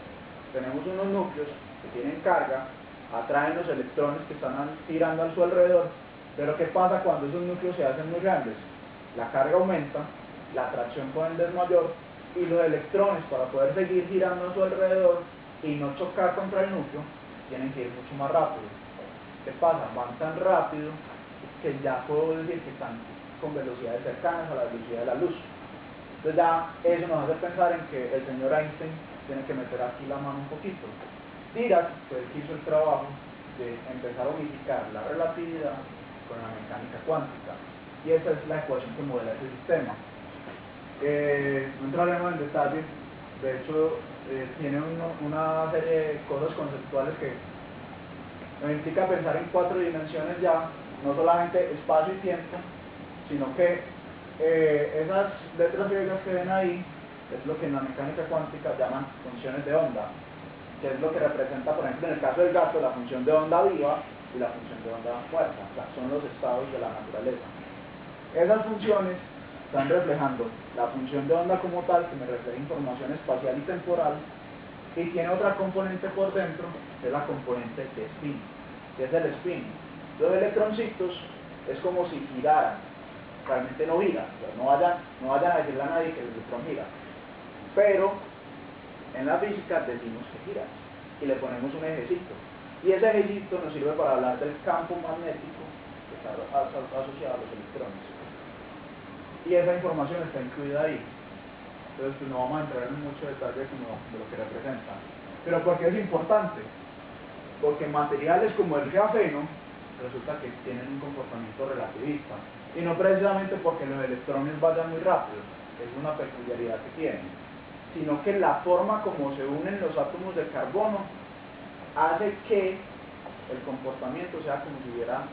Tenemos unos núcleos que tienen carga, atraen los electrones que están girando a su alrededor, pero ¿qué pasa cuando esos núcleos se hacen muy grandes? La carga aumenta, la atracción por ende es mayor, y los electrones, para poder seguir girando a su alrededor y no chocar contra el núcleo, tienen que ir mucho más rápido. ¿Qué pasa? Van tan rápido que ya puedo decir que están con velocidades cercanas a la velocidad de la luz. Entonces ya eso nos hace pensar en que el señor Einstein tiene que meter aquí la mano un poquito. Dirac fue el que hizo el trabajo de empezar a unificar la relatividad con la mecánica cuántica, y esa es la ecuación que modela ese sistema. No entraremos en detalle, de hecho tiene una serie de cosas conceptuales que nos implica pensar en 4 dimensiones ya, no solamente espacio y tiempo, sino que esas letras griegas que ven ahí es lo que en la mecánica cuántica llaman funciones de onda, que es lo que representa, por ejemplo, en el caso del gato, la función de onda viva y la función de onda muerta. O sea, son los estados de la naturaleza. Esas funciones están reflejando la función de onda como tal, que me refleja información espacial y temporal, y tiene otra componente por dentro, que es la componente de spin, que es el spin. Los electroncitos es como si giraran. realmente no gira. O sea, no vayan a decirle a nadie que el electrón gira. Pero en la física decimos que gira y le ponemos un ejecito. Y ese ejecito nos sirve para hablar del campo magnético que está asociado a los electrones. Y esa información está incluida ahí. Entonces pues, no vamos a entrar en mucho detalle de lo que representa. Pero ¿por qué es importante? Porque materiales como el grafeno resulta que tienen un comportamiento relativista. Y no precisamente porque los electrones vayan muy rápido, es una peculiaridad que tienen, sino que la forma como se unen los átomos de carbono hace que el comportamiento sea como si hubiera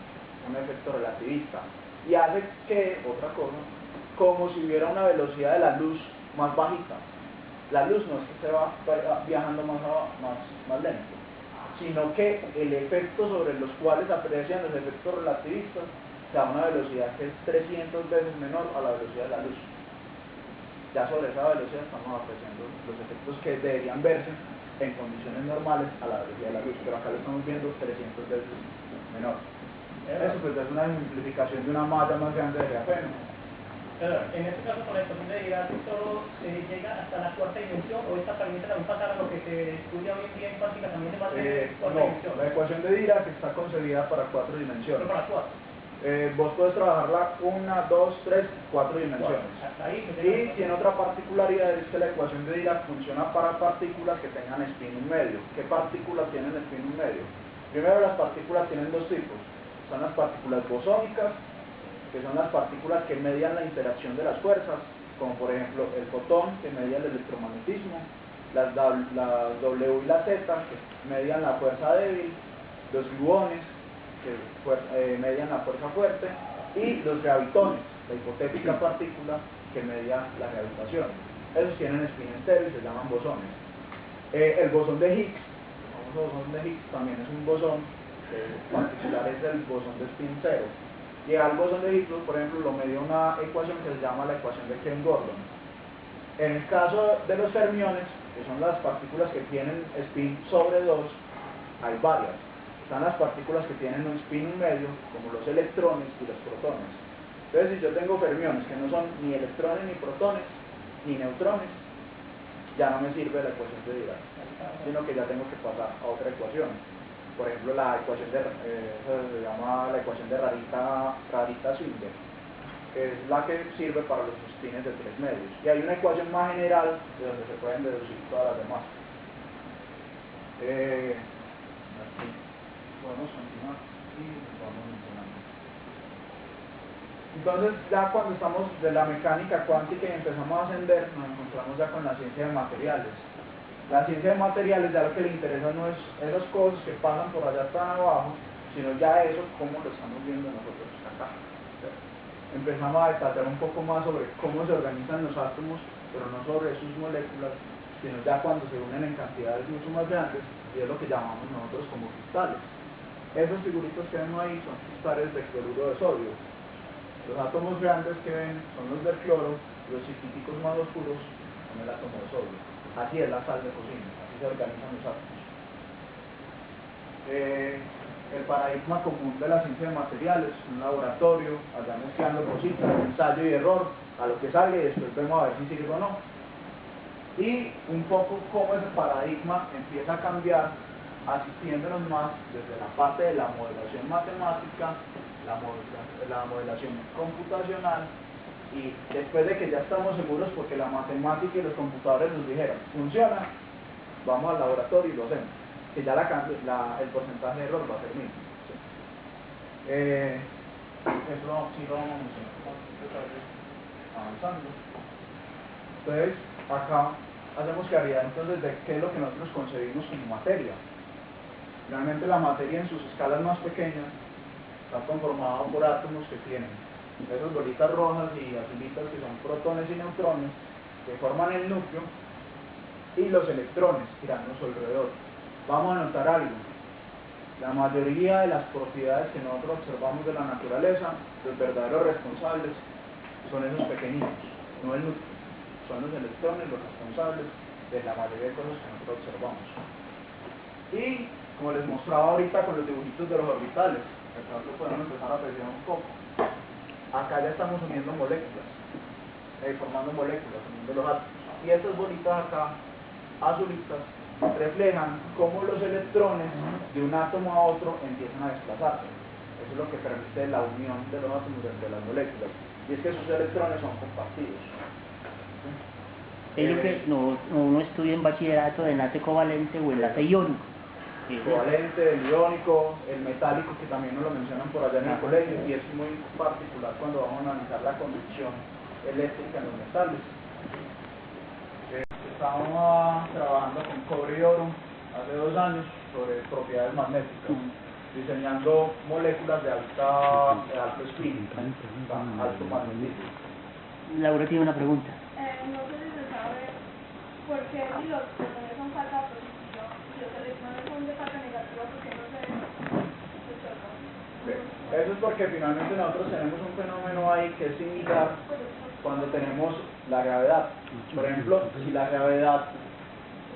un efecto relativista. Y hace que, otra cosa, como si hubiera una velocidad de la luz más bajita. La luz no es que se va viajando más lento, sino que el efecto sobre los cuales aprecian los efectos relativistas se da una velocidad que es 300 veces menor a la velocidad de la luz. Ya sobre esa velocidad estamos apreciando los efectos que deberían verse en condiciones normales a la velocidad de la luz, pero acá lo estamos viendo 300 veces menor. Eso pues es una simplificación de una malla más grande de grafeno. En este caso, con la ecuación de Dirac, solo se llega hasta la cuarta dimensión, o esta permite también pasar a lo que se estudia hoy en día en cuántica, también se pasa en cuarta dimensión. La ecuación de Dirac está concebida para 4 dimensiones. Solo para 4. Vos podés trabajarla 1, 2, 3, 4 dimensiones. Hasta ahí, Y tiene otra particularidad, es que la ecuación de Dirac funciona para partículas que tengan spin un medio. ¿Qué partículas tienen spin un medio? Primero, las partículas tienen dos tipos. Son las partículas bosónicas, que son las partículas que median la interacción de las fuerzas, como por ejemplo el fotón, que media el electromagnetismo, las W y la Z, que median la fuerza débil, los gluones, que median la fuerza fuerte, y los gravitones, la hipotética partícula que media la gravitación. Esos tienen spin entero y se llaman bosones. El bosón de Higgs, el famoso bosón de Higgs, también es un bosón, particular es el bosón de spin cero. Y al bosón de Higgs, por ejemplo, lo medio una ecuación que se llama la ecuación de Ken-Gordon. En el caso de los fermiones, que son las partículas que tienen spin sobre 2, hay varias. Están las partículas que tienen un spin medio, como los electrones y los protones. Entonces, si yo tengo fermiones que no son ni electrones, ni protones, ni neutrones, ya no me sirve la ecuación de Dirac, sino que ya tengo que pasar a otra ecuación. Por ejemplo, la ecuación de se llama la ecuación de Rarita-Swingle, que es la que sirve para los spines de 3 medios. Y hay una ecuación más general de donde se pueden deducir todas las demás. Aquí podemos continuar y vamos mencionando. Entonces, ya cuando estamos de la mecánica cuántica y empezamos a ascender, nos encontramos ya con la ciencia de materiales. La ciencia de materiales ya lo que le interesa no es esas cosas que pasan por allá tan abajo, sino ya eso como lo estamos viendo nosotros acá. Empezamos a detallar un poco más sobre cómo se organizan los átomos, pero no sobre sus moléculas, sino ya cuando se unen en cantidades mucho más grandes, y es lo que llamamos nosotros como cristales. Esos figuritos que vemos ahí son cristales de cloruro de sodio. Los átomos grandes que ven son los del cloro, los chiquiticos más oscuros son el átomo de sodio. Así es la sal de cocina, así se organizan los átomos. El paradigma común de la ciencia de materiales, un laboratorio, allá mezclando cositas, ensayo y error, a lo que sale y después vemos a ver si sirve o no. Y un poco cómo ese paradigma empieza a cambiar, asistiéndonos más desde la parte de la modelación matemática, la modelación computacional, y después de que ya estamos seguros porque la matemática y los computadores nos dijeron, funciona, vamos al laboratorio y lo hacemos, que ya el porcentaje de error va a ser mínimo. ¿Sí? Eso sí lo vamos a mencionar avanzando. Entonces, acá hacemos claridad entonces de qué es lo que nosotros concebimos como materia. Realmente la materia en sus escalas más pequeñas está conformada por átomos que tienen esas bolitas rojas y azulitas que son protones y neutrones que forman el núcleo y los electrones girando a su alrededor. Vamos a notar algo: la mayoría de las propiedades que nosotros observamos de la naturaleza, los verdaderos responsables son esos pequeñitos, no el núcleo, son los electrones los responsables de la mayoría de cosas que nosotros observamos. Y como les mostraba ahorita con los dibujitos de los orbitales, acá lo podemos empezar a apreciar un poco. acá ya estamos uniendo moléculas, formando moléculas, uniendo los átomos. Y estas bolitas acá, azulitas, reflejan cómo los electrones de un átomo a otro empiezan a desplazarse. Eso es lo que permite la unión de los átomos entre las moléculas. Y es que sus electrones son compartidos. Es lo que uno estudia en bachillerato de enlace covalente o enlace iónico. Covalente, el iónico, el metálico, que también nos lo mencionan por allá en el colegio, y es muy particular cuando vamos a analizar la conducción eléctrica en los metales. Estábamos trabajando con cobre y oro hace 2 años sobre propiedades magnéticas, diseñando moléculas de alto spin, alto magnetismo. Laura tiene una pregunta. No sé si se sabe por qué si los protones son carga positiva y los electrones son de carga negativa, porque no se chocan. Eso es porque finalmente nosotros tenemos un fenómeno ahí que es similar cuando tenemos la gravedad. Por ejemplo, si la gravedad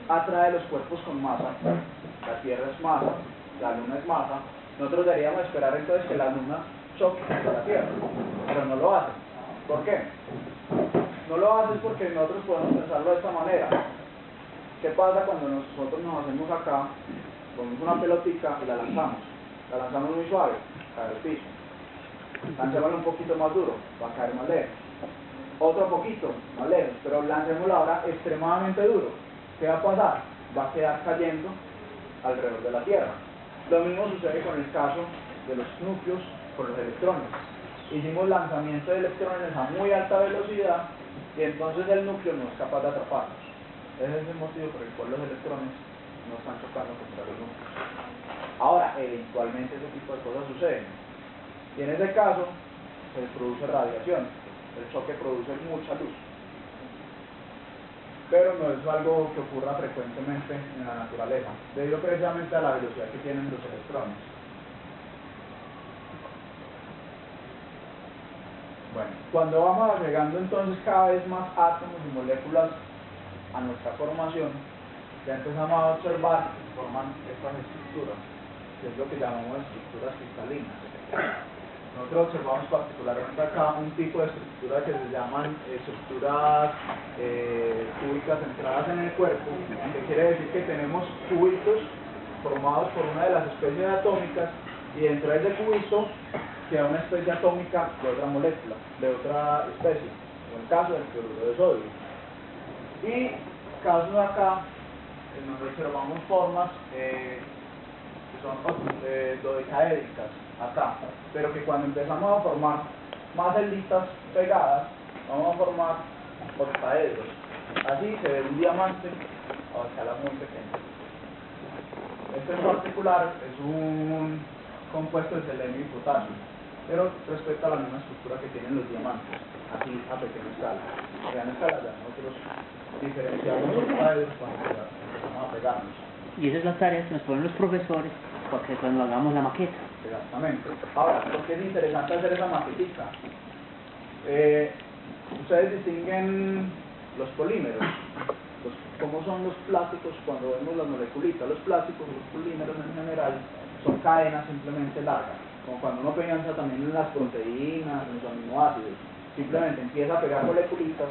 atrae los cuerpos con masa, la Tierra es masa, la Luna es masa, nosotros deberíamos esperar entonces que la Luna choque contra la Tierra, pero no lo hace. ¿Por qué? No lo hace porque nosotros podemos pensarlo de esta manera. ¿Qué pasa cuando nosotros nos hacemos acá, ponemos una pelotica y la lanzamos? La lanzamos muy suave, cae al piso. Lancémosla un poquito más duro, va a caer más lejos. Otro poquito, más lejos, pero lancémosla ahora extremadamente duro. ¿Qué va a pasar? Va a quedar cayendo alrededor de la Tierra. Lo mismo sucede con el caso de los núcleos con los electrones. Hicimos lanzamiento de electrones a muy alta velocidad y entonces el núcleo no es capaz de atraparlos. Ese es el motivo por el cual los electrones no están chocando contra los núcleos. Ahora, eventualmente ese tipo de cosas suceden. Y en ese caso, se produce radiación. El choque produce mucha luz. Pero no es algo que ocurra frecuentemente en la naturaleza, debido precisamente a la velocidad que tienen los electrones. Bueno, cuando vamos agregando entonces cada vez más átomos y moléculas a nuestra formación, ya empezamos a observar que forman estas estructuras, que es lo que llamamos estructuras cristalinas. Nosotros observamos particularmente acá un tipo de estructura que se llaman estructuras cúbicas centradas en el cuerpo, que quiere decir que tenemos cubitos formados por una de las especies atómicas y dentro de ese cubito queda una especie atómica de otra molécula, de otra especie, en el caso del cloruro de sodio. Y casos acá, en donde observamos formas que son dodecaédricas, acá, pero que cuando empezamos a formar más celditas pegadas, vamos a formar octaedros. Así se ve un diamante a escala muy pequeña. Este en particular es un compuesto de selenio y potasio, pero respecto a la misma estructura que tienen los diamantes, así a pequeña escala. A gran escala ya nosotros diferenciamos octaedros cuando empezamos a pegarnos. Y esas son las tareas que nos ponen los profesores porque cuando hagamos la maqueta. Exactamente. Ahora, ¿por qué es interesante hacer esa maquetita? Ustedes distinguen los polímeros, cómo son los plásticos cuando vemos las moleculitas. Los plásticos, los polímeros en general, son cadenas simplemente largas, como cuando uno piensa también en las proteínas, en los aminoácidos. Simplemente empieza a pegar moleculitas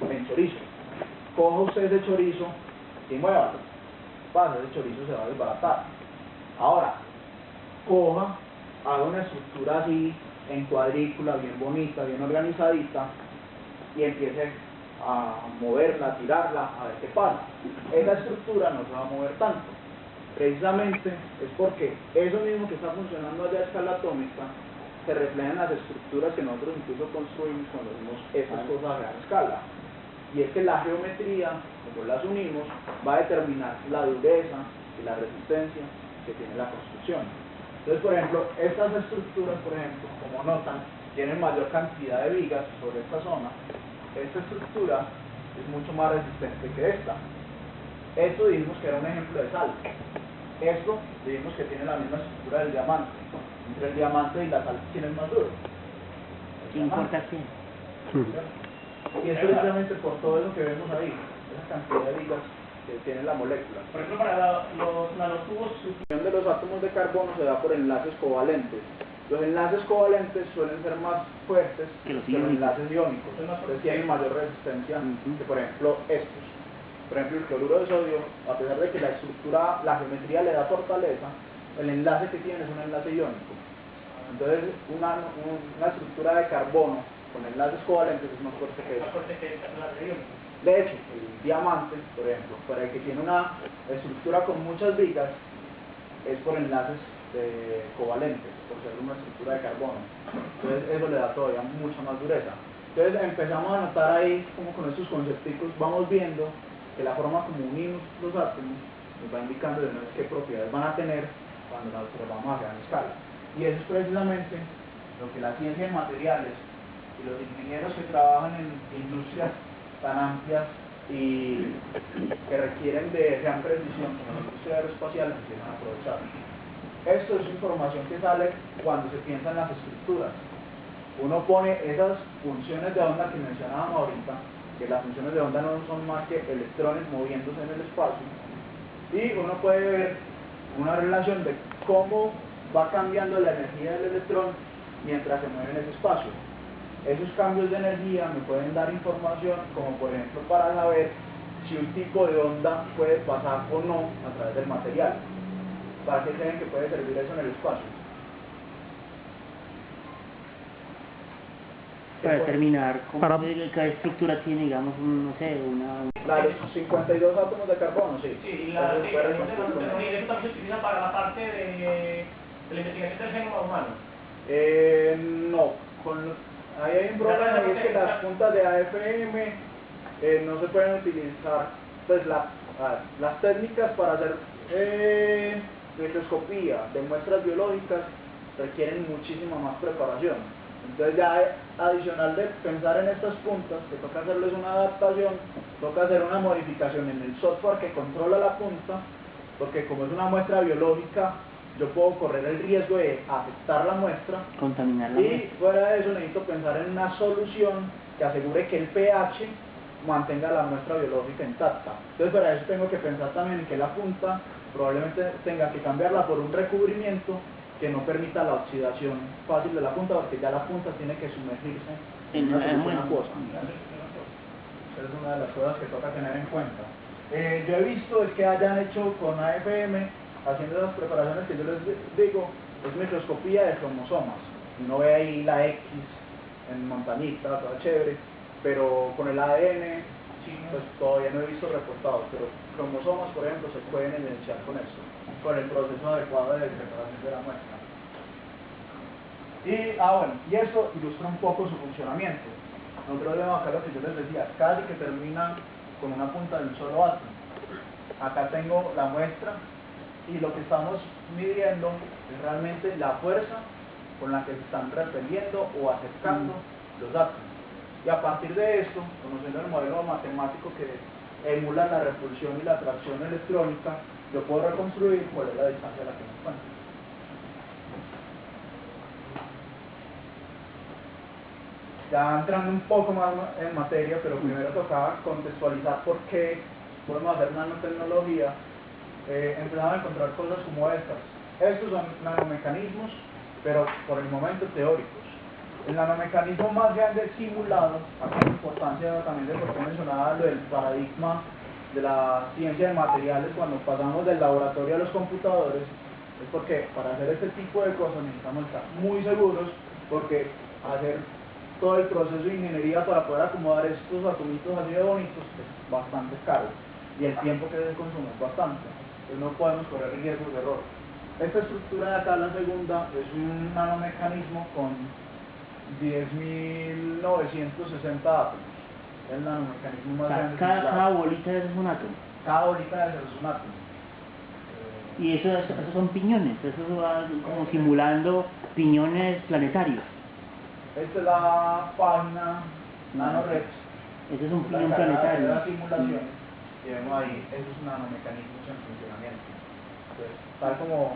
en chorizo. Coja usted ese chorizo y muévalo. Pasa, ese chorizo se va a desbaratar. Ahora, coja, haga una estructura así, en cuadrícula, bien bonita, bien organizadita, y empiece a moverla, a tirarla, a ver qué pasa. Esa estructura no se va a mover tanto. Precisamente es porque eso mismo que está funcionando allá a escala atómica se refleja en las estructuras que nosotros incluso construimos cuando hacemos esas cosas a gran escala. Y es que la geometría, como las unimos, va a determinar la dureza y la resistencia que tiene la construcción. Entonces, por ejemplo, estas estructuras, por ejemplo, como notan, tienen mayor cantidad de vigas sobre esta zona. Esta estructura es mucho más resistente que esta. Esto dijimos que era un ejemplo de sal. Esto dijimos que tiene la misma estructura del diamante. Entre el diamante y la sal, ¿quién es más duro? ¿Qué importa quién? Y es precisamente por todo eso que vemos ahí, esa cantidad de vigas que tiene la molécula. Por ejemplo, para los nanotubos, La fusión de los átomos de carbono se da por enlaces covalentes. Los enlaces covalentes suelen ser más fuertes Que los que los iónicos. enlaces iónicos, entonces tienen mayor resistencia que, por ejemplo, estos. Por ejemplo, el cloruro de sodio, a pesar de que la estructura, la geometría le da fortaleza, el enlace que tiene es un enlace iónico. Entonces, una estructura de carbono con enlaces covalentes es más fuerte que Más eso. fuerte que la de iónico. De hecho, el diamante, por ejemplo, para el que tiene una estructura con muchas vigas, es por enlaces covalentes, por ser una estructura de carbono. Entonces eso le da todavía mucha más dureza. Entonces empezamos a notar ahí, como con estos conceptos, vamos viendo que la forma como unimos los átomos nos va indicando de nuevo qué propiedades van a tener cuando las observamos a gran escala. Y eso es precisamente lo que la ciencia de materiales y los ingenieros que trabajan en industrias tan amplias y que requieren de gran precisión como la industria aeroespacial empiezan a aprovechar. Esto es información que sale cuando se piensa en las estructuras. Uno pone esas funciones de onda que mencionábamos ahorita, que las funciones de onda no son más que electrones moviéndose en el espacio, y uno puede ver una relación de cómo va cambiando la energía del electrón mientras se mueve en ese espacio. Esos cambios de energía me pueden dar información, como por ejemplo para saber si un tipo de onda puede pasar o no a través del material. ¿Para qué creen que puede servir eso en el espacio? Para determinar cómo Para- cada estructura tiene, digamos, no sé, una... La de los 52 átomos de carbono, sí. Sí, y Eso la es fuera de eso construcción. también se utiliza para la parte de la investigación del genoma humano. No, ahí hay un problema y es que las puntas de AFM no se pueden utilizar, pues las técnicas para hacer microscopía de muestras biológicas requieren muchísima más preparación. Entonces ya adicional de pensar en estas puntas, que toca hacerles una adaptación, toca hacer una modificación en el software que controla la punta, porque como es una muestra biológica, yo puedo correr el riesgo de afectar la muestra, contaminar la y muestra. fuera de eso necesito pensar en una solución que asegure que el pH mantenga la muestra biológica intacta. Entonces para eso tengo que pensar también en que la punta probablemente tenga que cambiarla por un recubrimiento que no permita la oxidación fácil de la punta, porque ya la punta tiene que sumergirse en una solución acuosa. Esa es una de las cosas que toca tener en cuenta. Yo he visto es que hayan hecho con AFM, haciendo las preparaciones que yo les digo, es microscopía de cromosomas. Uno ve ahí la X en montañita, toda chévere, pero con el ADN pues todavía no he visto reportados, pero cromosomas, por ejemplo, se pueden evidenciar con esto, con el proceso adecuado de preparación de la muestra. Y esto ilustra un poco su funcionamiento. Nosotros vemos acá lo que yo les decía, casi que termina con una punta de un solo átomo. Acá tengo la muestra y lo que estamos midiendo es realmente la fuerza con la que se están repeliendo o acercando los átomos. Y a partir de esto, conociendo el modelo matemático que emula la repulsión y la atracción electrónica, yo puedo reconstruir cuál es la distancia a la que me encuentro. Ya entrando un poco más en materia, pero primero tocaba contextualizar por qué podemos hacer nanotecnología. Empezamos a encontrar cosas como estas. Estos son nanomecanismos, pero por el momento teóricos. El nanomecanismo más grande simulado, acá la importancia también de por qué mencionaba lo del paradigma de la ciencia de materiales cuando pasamos del laboratorio a los computadores, es porque para hacer este tipo de cosas necesitamos estar muy seguros, porque hacer todo el proceso de ingeniería para poder acomodar estos atomitos así de bonitos es bastante caro, y el tiempo que se consume es bastante, entonces no podemos correr riesgos de error. Esta estructura de acá, la segunda, es un nanomecanismo con 10.960 átomos. Es el nanomecanismo más grande. Cada bolita de eso es un átomo. Cada bolita de eso es un átomo. Y esos son piñones, eso va como simulando piñones planetarios. Esta es la página NanoRex. Ese es un La piñón encargada de planetario. las simulaciones. Y vemos ahí esos nanomecanismos en funcionamiento. Entonces, tal como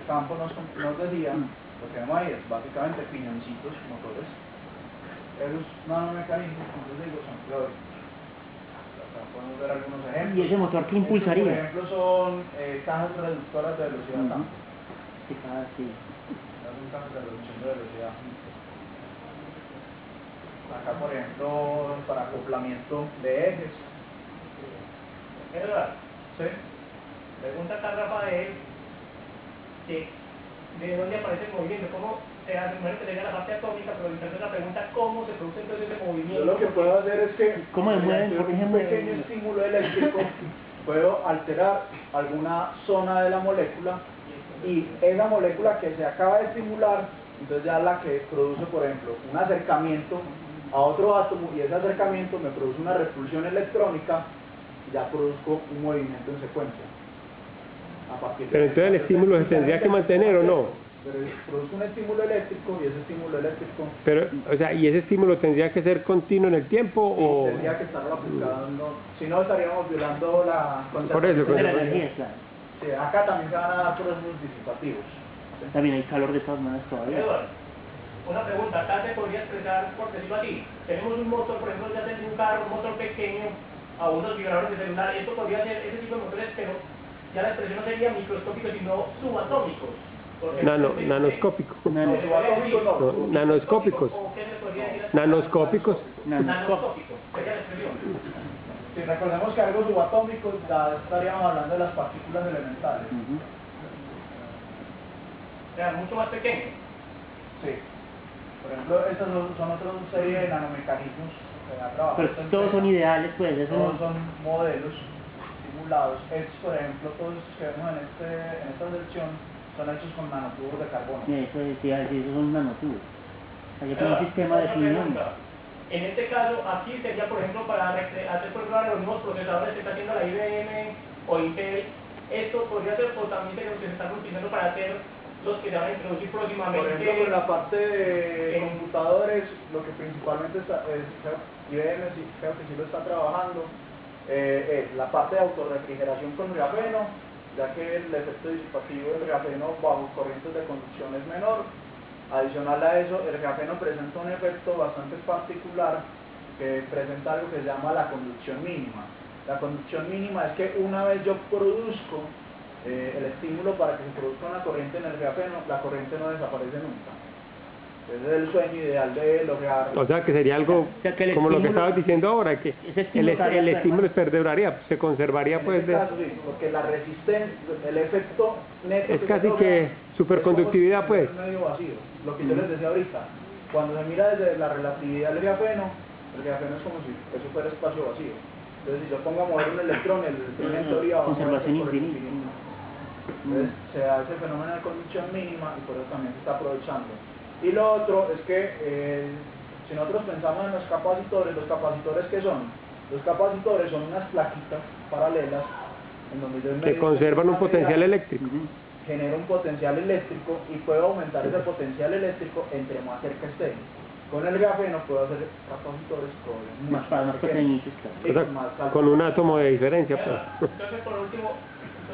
Campo nos decía, lo que vemos ahí es básicamente piñoncitos motores. Esos nanomecanismos, como les digo, son teóricos. Acá podemos ver algunos ejemplos. ¿Y ese motor qué Estos, impulsaría? por ejemplo, son cajas reductoras de velocidad. Sí, cada sí. Es un mecánicas de reducción de velocidad. Acá, por ejemplo, para acoplamiento de ejes. ¿Verdad? ¿Sí? Pregunta acá Rafael que de dónde aparece el movimiento, cómo se hace, bueno, que tenga la parte atómica, pero entonces la pregunta cómo se produce entonces ese movimiento. Yo lo que puedo hacer es que, ¿Cómo se mueven? mediante ¿Por qué se un mueven? pequeño estímulo eléctrico, puedo alterar alguna zona de la molécula y esa molécula que se acaba de estimular, entonces ya la que produce, por ejemplo, un acercamiento a otro átomo, y ese acercamiento me produce una repulsión electrónica, y ya produzco un movimiento en secuencia. A partir de Pero entonces el estímulo se tendría que mantener, ¿o no? Pero produzco un estímulo eléctrico y ese estímulo eléctrico Pero, o sea, ¿y ese estímulo tendría que ser continuo en el tiempo o...? tendría que estarlo aplicando, si no estaríamos violando la Por eso, De la energía, claro. Sí, acá también se van a dar procesos disipativos. También hay calor de todas maneras todavía. Eduardo, una pregunta, acá se podría expresar, por decirlo así, tenemos un motor, por ejemplo, ya tenemos un carro, un motor pequeño, a unos vibradores de celular, esto podría ser ese tipo de motores, pero ya la expresión no sería microscópicos, sino subatómicos. Nanoscópico. No, subatómicos no. No, nanoscópicos. ¿O qué se podría decir? Nanoscópicos. Nanoscópicos, sería la expresión. Si recordemos que algo subatómico, ya estaríamos hablando de las partículas elementales. Ujú. O sea, mucho más pequeño. Sí. Por ejemplo, estas son otra serie de nanomecanismos que ha trabajado. Pero todos son ideales, pues, eso Todos no... son modelos simulados. Estos, por ejemplo, todos estos que vemos en esta sección, son hechos con nanotubos de carbono. Eso decía, sí, esos son nanotubos. Hay que Ahora, un sistema de otra opinión. pregunta. En este caso, aquí sería, por ejemplo, para hacer, por ejemplo, los mismos procesadores que está haciendo la IBM o Intel, esto podría ser, o también sería lo que se está utilizando para hacer los que se van a introducir próximamente. Por ejemplo, con la parte de computadores, lo que principalmente está, IBM creo que sí lo está trabajando, es la parte de autorrefrigeración con grafeno, ya que el efecto disipativo del grafeno bajo corrientes de conducción es menor. Adicional a eso, el grafeno presenta un efecto bastante particular que presenta algo que se llama la conducción mínima. La conducción mínima es que una vez yo produzco el estímulo para que se produzca una corriente en el grafeno, la corriente no desaparece nunca. Ese es el sueño ideal de lograr. O sea, que sería algo O sea, que el como lo que estímulo- estabas diciendo ahora, que ese el estímulo estaría estímulo perduraría, se conservaría En pues este de... caso, sí, porque la resistencia, el efecto neto Es se casi logra que es superconductividad, como si pues. fuera un medio vacío, lo que yo les decía ahorita. Cuando se mira desde la relatividad del grafeno, el grafeno es como si eso fuera espacio vacío. Entonces, si yo pongo a mover un electrón, el electrón en teoría va a moverse Conservación por el infinita. infinito. Entonces, se da ese fenómeno de conducción mínima y por eso también se está aprovechando. Y lo otro es que, si nosotros pensamos en los capacitores ¿qué son? Los capacitores son unas plaquitas paralelas en donde yo en Que medio conservan un tengo potencial material, eléctrico. genera un potencial eléctrico y puedo aumentar ese potencial eléctrico entre más cerca esté. Con el grafeno puedo hacer capacitores Más pequeñitos, claro. Sí, O sea, más altos. con un átomo de diferencia, pues. Entonces, por último,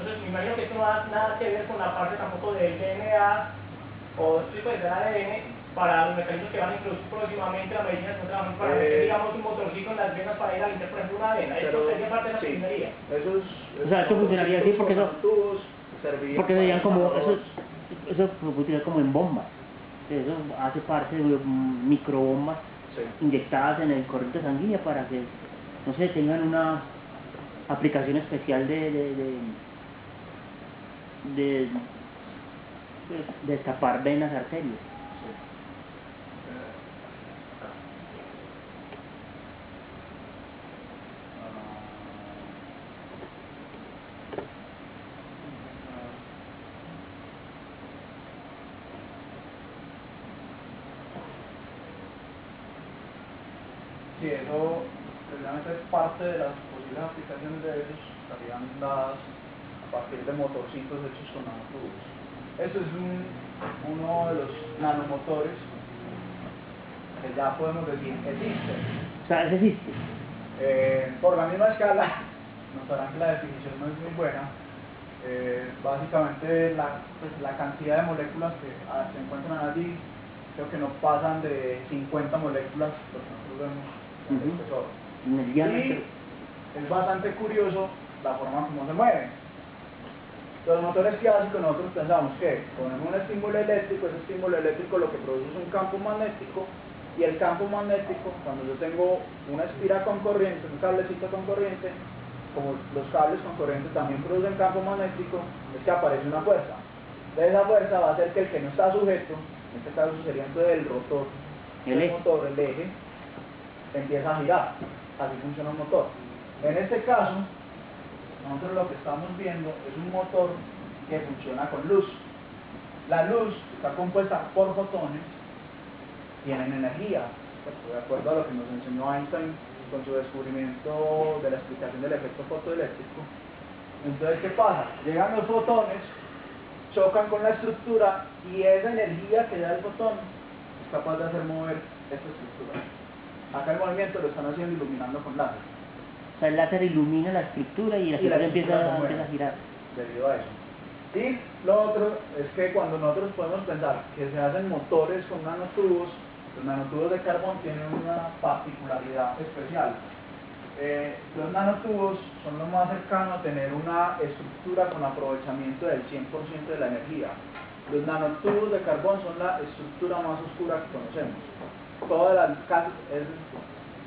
me imagino que esto no da nada que ver con la parte tampoco del DNA o tipo de ADN para los mecanismos que van a introducir próximamente la medicina que trabajamos para meter, digamos, un motorcito en las venas para ir a limpiar, por ejemplo, una vena. Esto Pero, sería parte de la sí, ingeniería. O sea, esto funcionaría así porque eso- porque serían como, eso funcionaría como en bombas. Eso hace parte de microbombas Sí. inyectadas en el corriente sanguínea para que, no sé, tengan una aplicación especial de destapar venas, arterias. Sí, eso precisamente es parte de las posibles aplicaciones de esos, estarían dadas a partir de motorcitos hechos con nanotubos. Esto es uno de los nanomotores que ya podemos decir existen. O sea, eso existe. Por la misma escala, notarán que la definición no es muy buena. Básicamente la cantidad de moléculas que se encuentran allí creo que no pasan de 50 moléculas, lo que nosotros vemos en el espesor. En el diámetro. Y es bastante curioso la forma como se mueven. Los motores clásicos nosotros pensamos que ponemos un estímulo eléctrico, ese estímulo eléctrico lo que produce es un campo magnético, y el campo magnético, cuando yo tengo una espira con corriente, un cablecito con corriente, como los cables con corriente también producen campo magnético, es que aparece una fuerza. Entonces esa fuerza va a hacer que el que no está sujeto, en este caso sería entonces el rotor, el motor, el eje, empieza a girar. Así funciona un motor. En este caso, nosotros lo que estamos viendo es un motor que funciona con luz. La luz está compuesta por fotones, tienen energía, de acuerdo a lo que nos enseñó Einstein con su descubrimiento de la explicación del efecto fotoeléctrico. Entonces, ¿qué pasa? Llegan los fotones, chocan con la estructura y esa energía que da el fotón es capaz de hacer mover esta estructura. Acá el movimiento lo están haciendo iluminando con láser. O sea, el láser ilumina la estructura y la estructura empieza a girar. Debido a eso. Y lo otro es que cuando nosotros podemos pensar que se hacen motores con nanotubos, los nanotubos de carbón tienen una particularidad especial. Los nanotubos son lo más cercano a tener una estructura con aprovechamiento del 100% de la energía. Los nanotubos de carbón son la estructura más oscura que conocemos. Todas las casas, el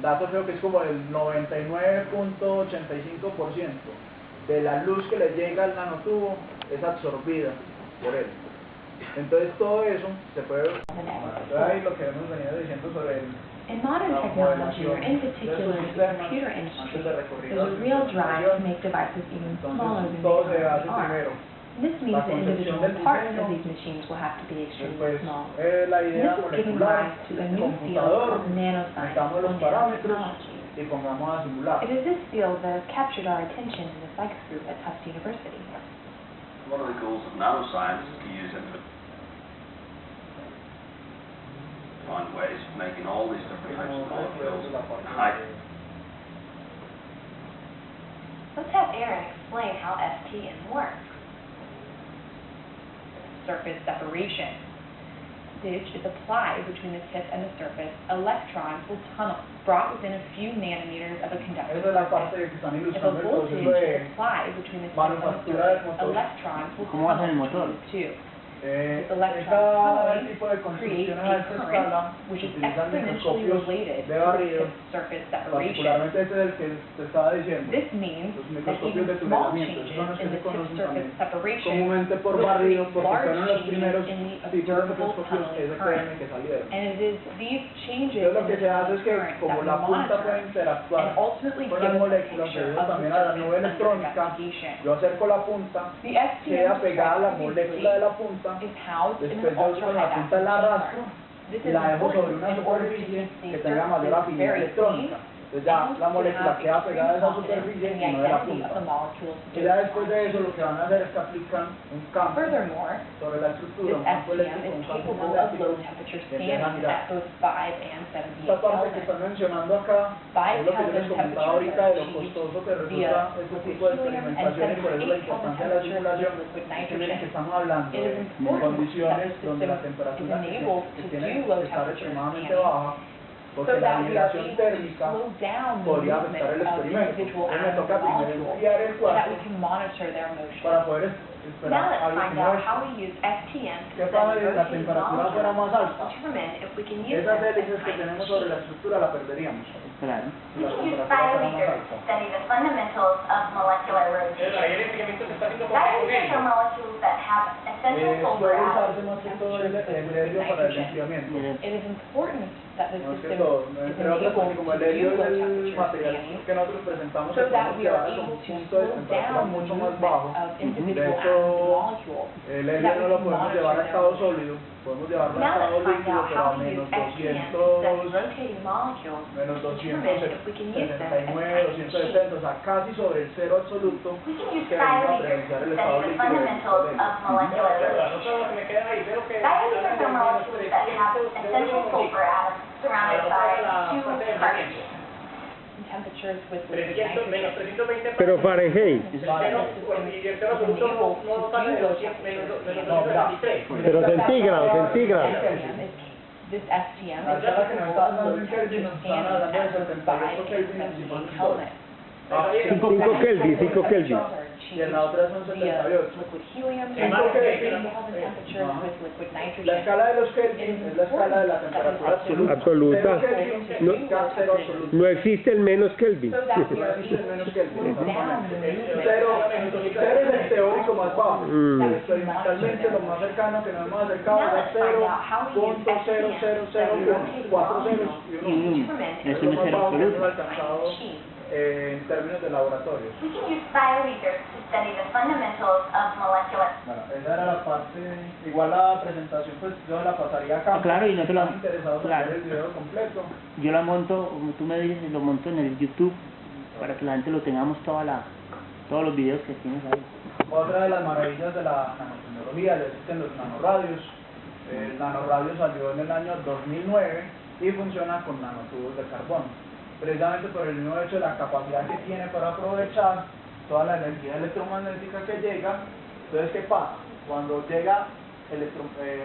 dato creo que es como el 99.85% de la luz que le llega al nanotubo es absorbida por él. Entonces todo eso se puede ver ahí lo que hemos venido diciendo sobre el In modern technology, or in particular the computer industry, there's a real drive to make devices even smaller than they currently are. This means the individual parts of these machines will have to be extremely small. This is giving rise to a new field called nanoscience or nanotechnology. It is this field that has captured our attention in the Sykes Group at Tufts University. One of the goals of nanoscience is to use it to find ways of making all these different types of molecules hide. Let's have Aaron explain how STM works. Surface separation. Voltage is applied between the tip and the surface. Electrons will tunnel, brought within a few nanometers of a conductor surface. If a voltage is applied between the tip and the surface, electrons will tunnel between the two. This electron tunneling creates a current which is exponentially related to the surface separation. This means that even small changes in the tip surface separation will create large changes in the observable tunneling current. And it is these changes in the tunneling current that we monitor and ultimately give us a picture of the surface under investigation. The STM is housed in an ultra-high density. This is important in order to keep these surfaces very clean Entonces ya la molécula queda pegada a esa superficie y no de la punta. Y ya después de eso lo que van a hacer es que aplican un campo sobre la estructura, un campo eléctrico, un campo magnético, que empieza a girar. Esta parte que están mencionando acá es lo que yo les comentaba ahorita de lo costoso que resulta este tipo de experimentación y por eso la importancia de la simulación. Miren que estamos hablando de condiciones donde la temperatura que tiene que estar extremadamente baja, porque la aniquilación térmica podría afectar el experimento. Entonces me toca primero enfriar el cuarto para poder esperar algo como esto. ¿Qué pasa si la temperatura fuera más alta? Esas hélices que tenemos sobre la estructura la perderíamos. Claro. Si la temperatura fuera más alta. Study the fundamentals of molecular rotation. Dioxide are molecules that have essential sulfur Puede usarse atoms. más que todo el helio para el enfriamiento. It is important that the No es que system todo, is entre otras cosas, enabled como to el do helio low es el temperature material scanning que nosotros presentamos so que that podemos we are llevar a able un to punto de slow temperatura down the mucho más movement bajo. of De individual hecho, atoms and molecules el so helio that no we lo can podemos monitor llevar a their estado motion. sólido, podemos llevarlo a Now estado let's find líquido, out pero a how we menos use STM to study rotating molecules menos to determine if we can use them as 269, tiny 270, o sea, casi sobre el cero absoluto, We can use que venimos a cryometers presenciar to el estado study the líquido del fundamentals helio. of molecular rotation. Dioxide are molecules that have essential sulfur atoms surrounded by two particles. Temperatures with 300, menos nitrogen. 320 Pero Fahrenheit. y el cero absoluto no pasa de 200, menos 263. Pero centígrados, centígrados. This STM La is sala que nos está capable of dando low en Kelvin temperature nos están hablando de scanning at 78 5 Kelvin and en 17 50 Kelvin. 5 Kelvin, 5 Kelvin. Y en la otra son 78. Liquid helium, Sí, porque la escala de los Kelvin es la escala de la temperatura absoluta. Absoluta. Cero Kelvin No. significa cero absoluto. No existe el menos Kelvin. No existe el menos Kelvin. Cero es el teórico más bajo. Experimentalmente lo más cercano que nos hemos acercado es 0.0001, 4 ceros y 1. Es lo más bajo que hemos alcanzado en términos de laboratorios. We can use bioresearch to study the fundamentals of molecular. Bueno, esa era la parte, igual la presentación pues yo la pasaría acá. Claro, y no te lo... Están interesados en Claro. ver el video completo. Yo la monto, como tú me dices, lo monto en el YouTube para que la gente lo tengamos todos los videos que tienes ahí. Otra de las maravillas de la nanotecnología, ya existen los nanoradios. El nanorradio salió en el año 2009 y funciona con nanotubos de carbono. Precisamente por el mismo hecho de la capacidad que tiene para aprovechar toda la energía electromagnética que llega. Entonces, ¿qué pasa? Cuando llega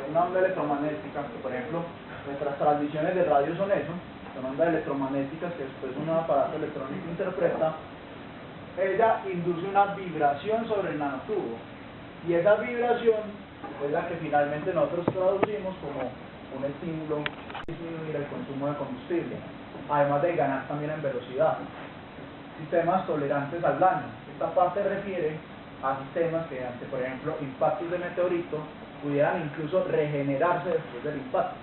una onda electromagnética, que por ejemplo nuestras transmisiones de radio son eso, son ondas electromagnéticas que después un aparato electrónico interpreta, ella induce una vibración sobre el nanotubo y esa vibración es la que finalmente nosotros traducimos como un estímulo a disminuir el consumo de combustible, además de ganar también en velocidad. Sistemas tolerantes al daño. Esta parte refiere a sistemas que ante, por ejemplo, impactos de meteorito pudieran incluso regenerarse después del impacto.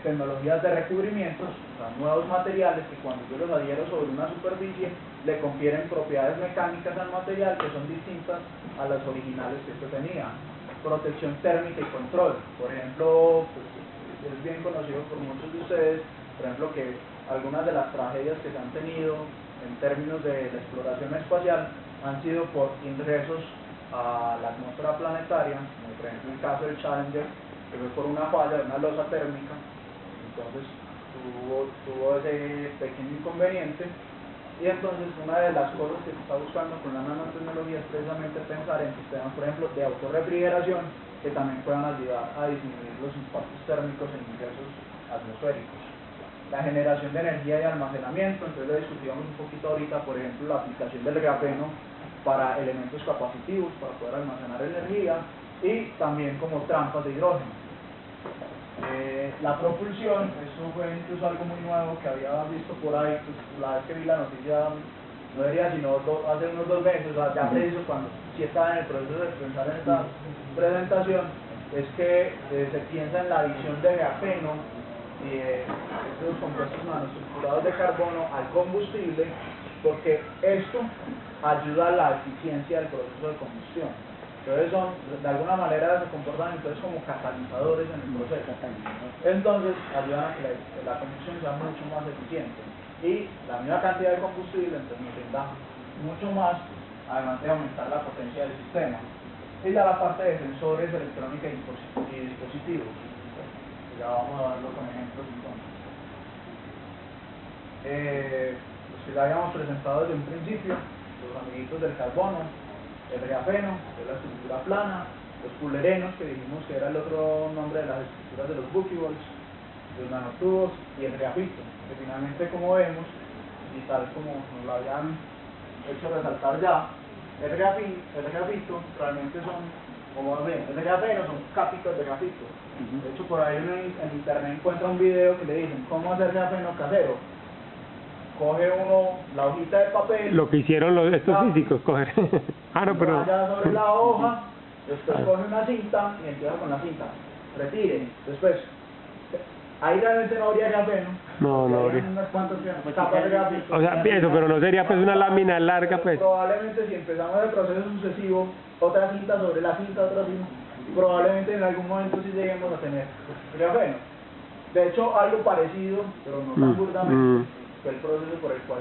Tecnologías de recubrimientos, o sea, nuevos materiales que cuando yo los adhiero sobre una superficie le confieren propiedades mecánicas al material que son distintas a las originales que esto tenía. Protección térmica y control. Por ejemplo, pues, es bien conocido por muchos de ustedes, por ejemplo, que algunas de las tragedias que se han tenido en términos de la exploración espacial han sido por ingresos a la atmósfera planetaria, como por ejemplo el caso del Challenger, que fue por una falla de una losa térmica, entonces tuvo ese pequeño inconveniente. Y entonces una de las cosas que se está buscando con la nanotecnología es precisamente pensar en sistemas, por ejemplo, de autorrefrigeración que también puedan ayudar a disminuir los impactos térmicos en ingresos atmosféricos. La generación de energía y almacenamiento, entonces lo discutíamos un poquito ahorita, por ejemplo, la aplicación del grafeno para elementos capacitivos, para poder almacenar energía, y también como trampas de hidrógeno. La propulsión, eso fue incluso algo muy nuevo que había visto por ahí, pues, la vez que vi la noticia, no diría sino hace unos 2 meses, o sea, ya preciso cuando sí estaba en el proceso de pensar en esta presentación, es que se piensa en la adición de grafeno y estos compuestos nanoestructurados de carbono al combustible, porque esto ayuda a la eficiencia del proceso de combustión. Entonces de alguna manera se comportan entonces como catalizadores en el proceso. Entonces ayudan a que la combustión sea mucho más eficiente. Y la misma cantidad de combustible entonces nos brinda mucho más, además de aumentar la potencia del sistema. Y ya la parte de sensores, electrónica y dispositivos. Ya vamos a verlo con ejemplos entonces. Los que ya habíamos presentado desde un principio, los amiguitos del carbono, el grafeno, que es la estructura plana, los fullerenos, que dijimos que era el otro nombre de las estructuras de los buckyballs, los nanotubos y el grafito, que finalmente, como vemos, y tal como nos lo habían hecho resaltar ya, el grafito realmente son, como ven, el grafeno son cápsulas de grafito. De hecho, por ahí en internet encuentra un video que le dicen cómo hacer grafeno casero. Coge uno la hojita de papel. Lo que hicieron estos físicos, coger. No, pero. Vaya sobre la hoja, después coge una cinta y empieza con la cinta. Retire. Después, ahí realmente no habría grafeno. No habría. Unas cuantas capas de grafito. O sea, eso, pero no sería pues una lámina larga, pues. Probablemente si empezamos el proceso sucesivo, otra cinta sobre la cinta, otra cinta, probablemente en algún momento sí lleguemos a tener grafeno. De hecho, algo parecido, pero no tan burdamente, fue el proceso por el cual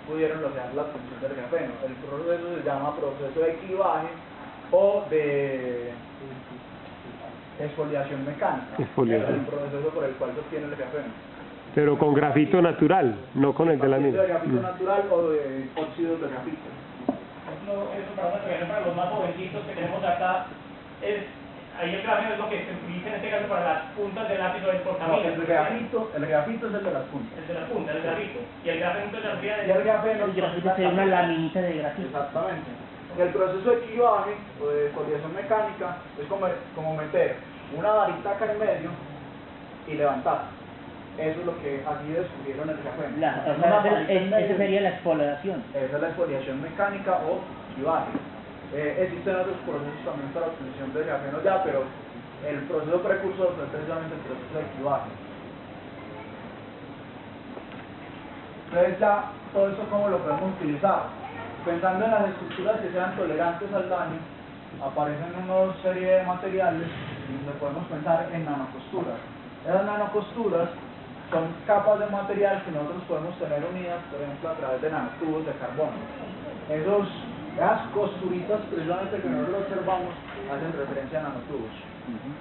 pudieron lograr la obtención del grafeno. El proceso se llama proceso de clivaje o de exfoliación mecánica. Exfoliación. Es el proceso por el cual se obtiene el grafeno. Pero con grafito natural, no con el de la mina. De grafito natural o de óxidos de grafito. Eso para los más jovencitos que tenemos acá, ahí el grafeno es lo que se utiliza en este caso para las puntas del lápiz o del No, portamina. el grafito es el de las puntas. El de las puntas, el grafito. Y el grafeno se refiere Y el grafeno El grafito sería una laminita de grafito. Exactamente. En el proceso de clivaje o de coliación mecánica es como meter una varita acá en medio y levantar. Eso es lo que así descubrieron el grafeno. O sea, esa sería la exfoliación. Esa es la exfoliación mecánica o clivaje. Existen otros procesos también para obtención de grafeno ya, pero el proceso precursor es precisamente el proceso de clivaje. Entonces ya todo eso cómo lo podemos utilizar. Pensando en las estructuras que sean tolerantes al daño, aparecen una serie de materiales donde podemos pensar en nanocosturas. Esas nanocosturas son capas de material que nosotros podemos tener unidas, por ejemplo, a través de nanotubos de carbono. Esas costuritas, precisamente que nosotros observamos, hacen referencia a nanotubos.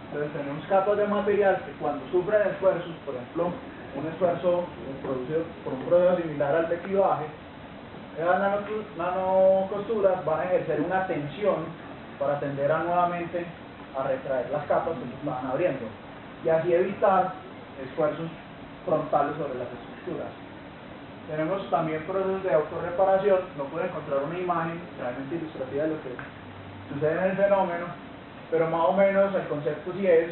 Entonces tenemos capas de material que cuando sufren esfuerzos, por ejemplo, un esfuerzo producido por un proceso similar al de clivaje, esas nanocosturas van a ejercer una tensión para tender nuevamente a retraer las capas que se estaban abriendo y así evitar esfuerzos frontales sobre las estructuras. Tenemos también procesos de autorreparación. No pude encontrar una imagen realmente ilustrativa de lo que sucede en el fenómeno, pero más o menos el concepto sí es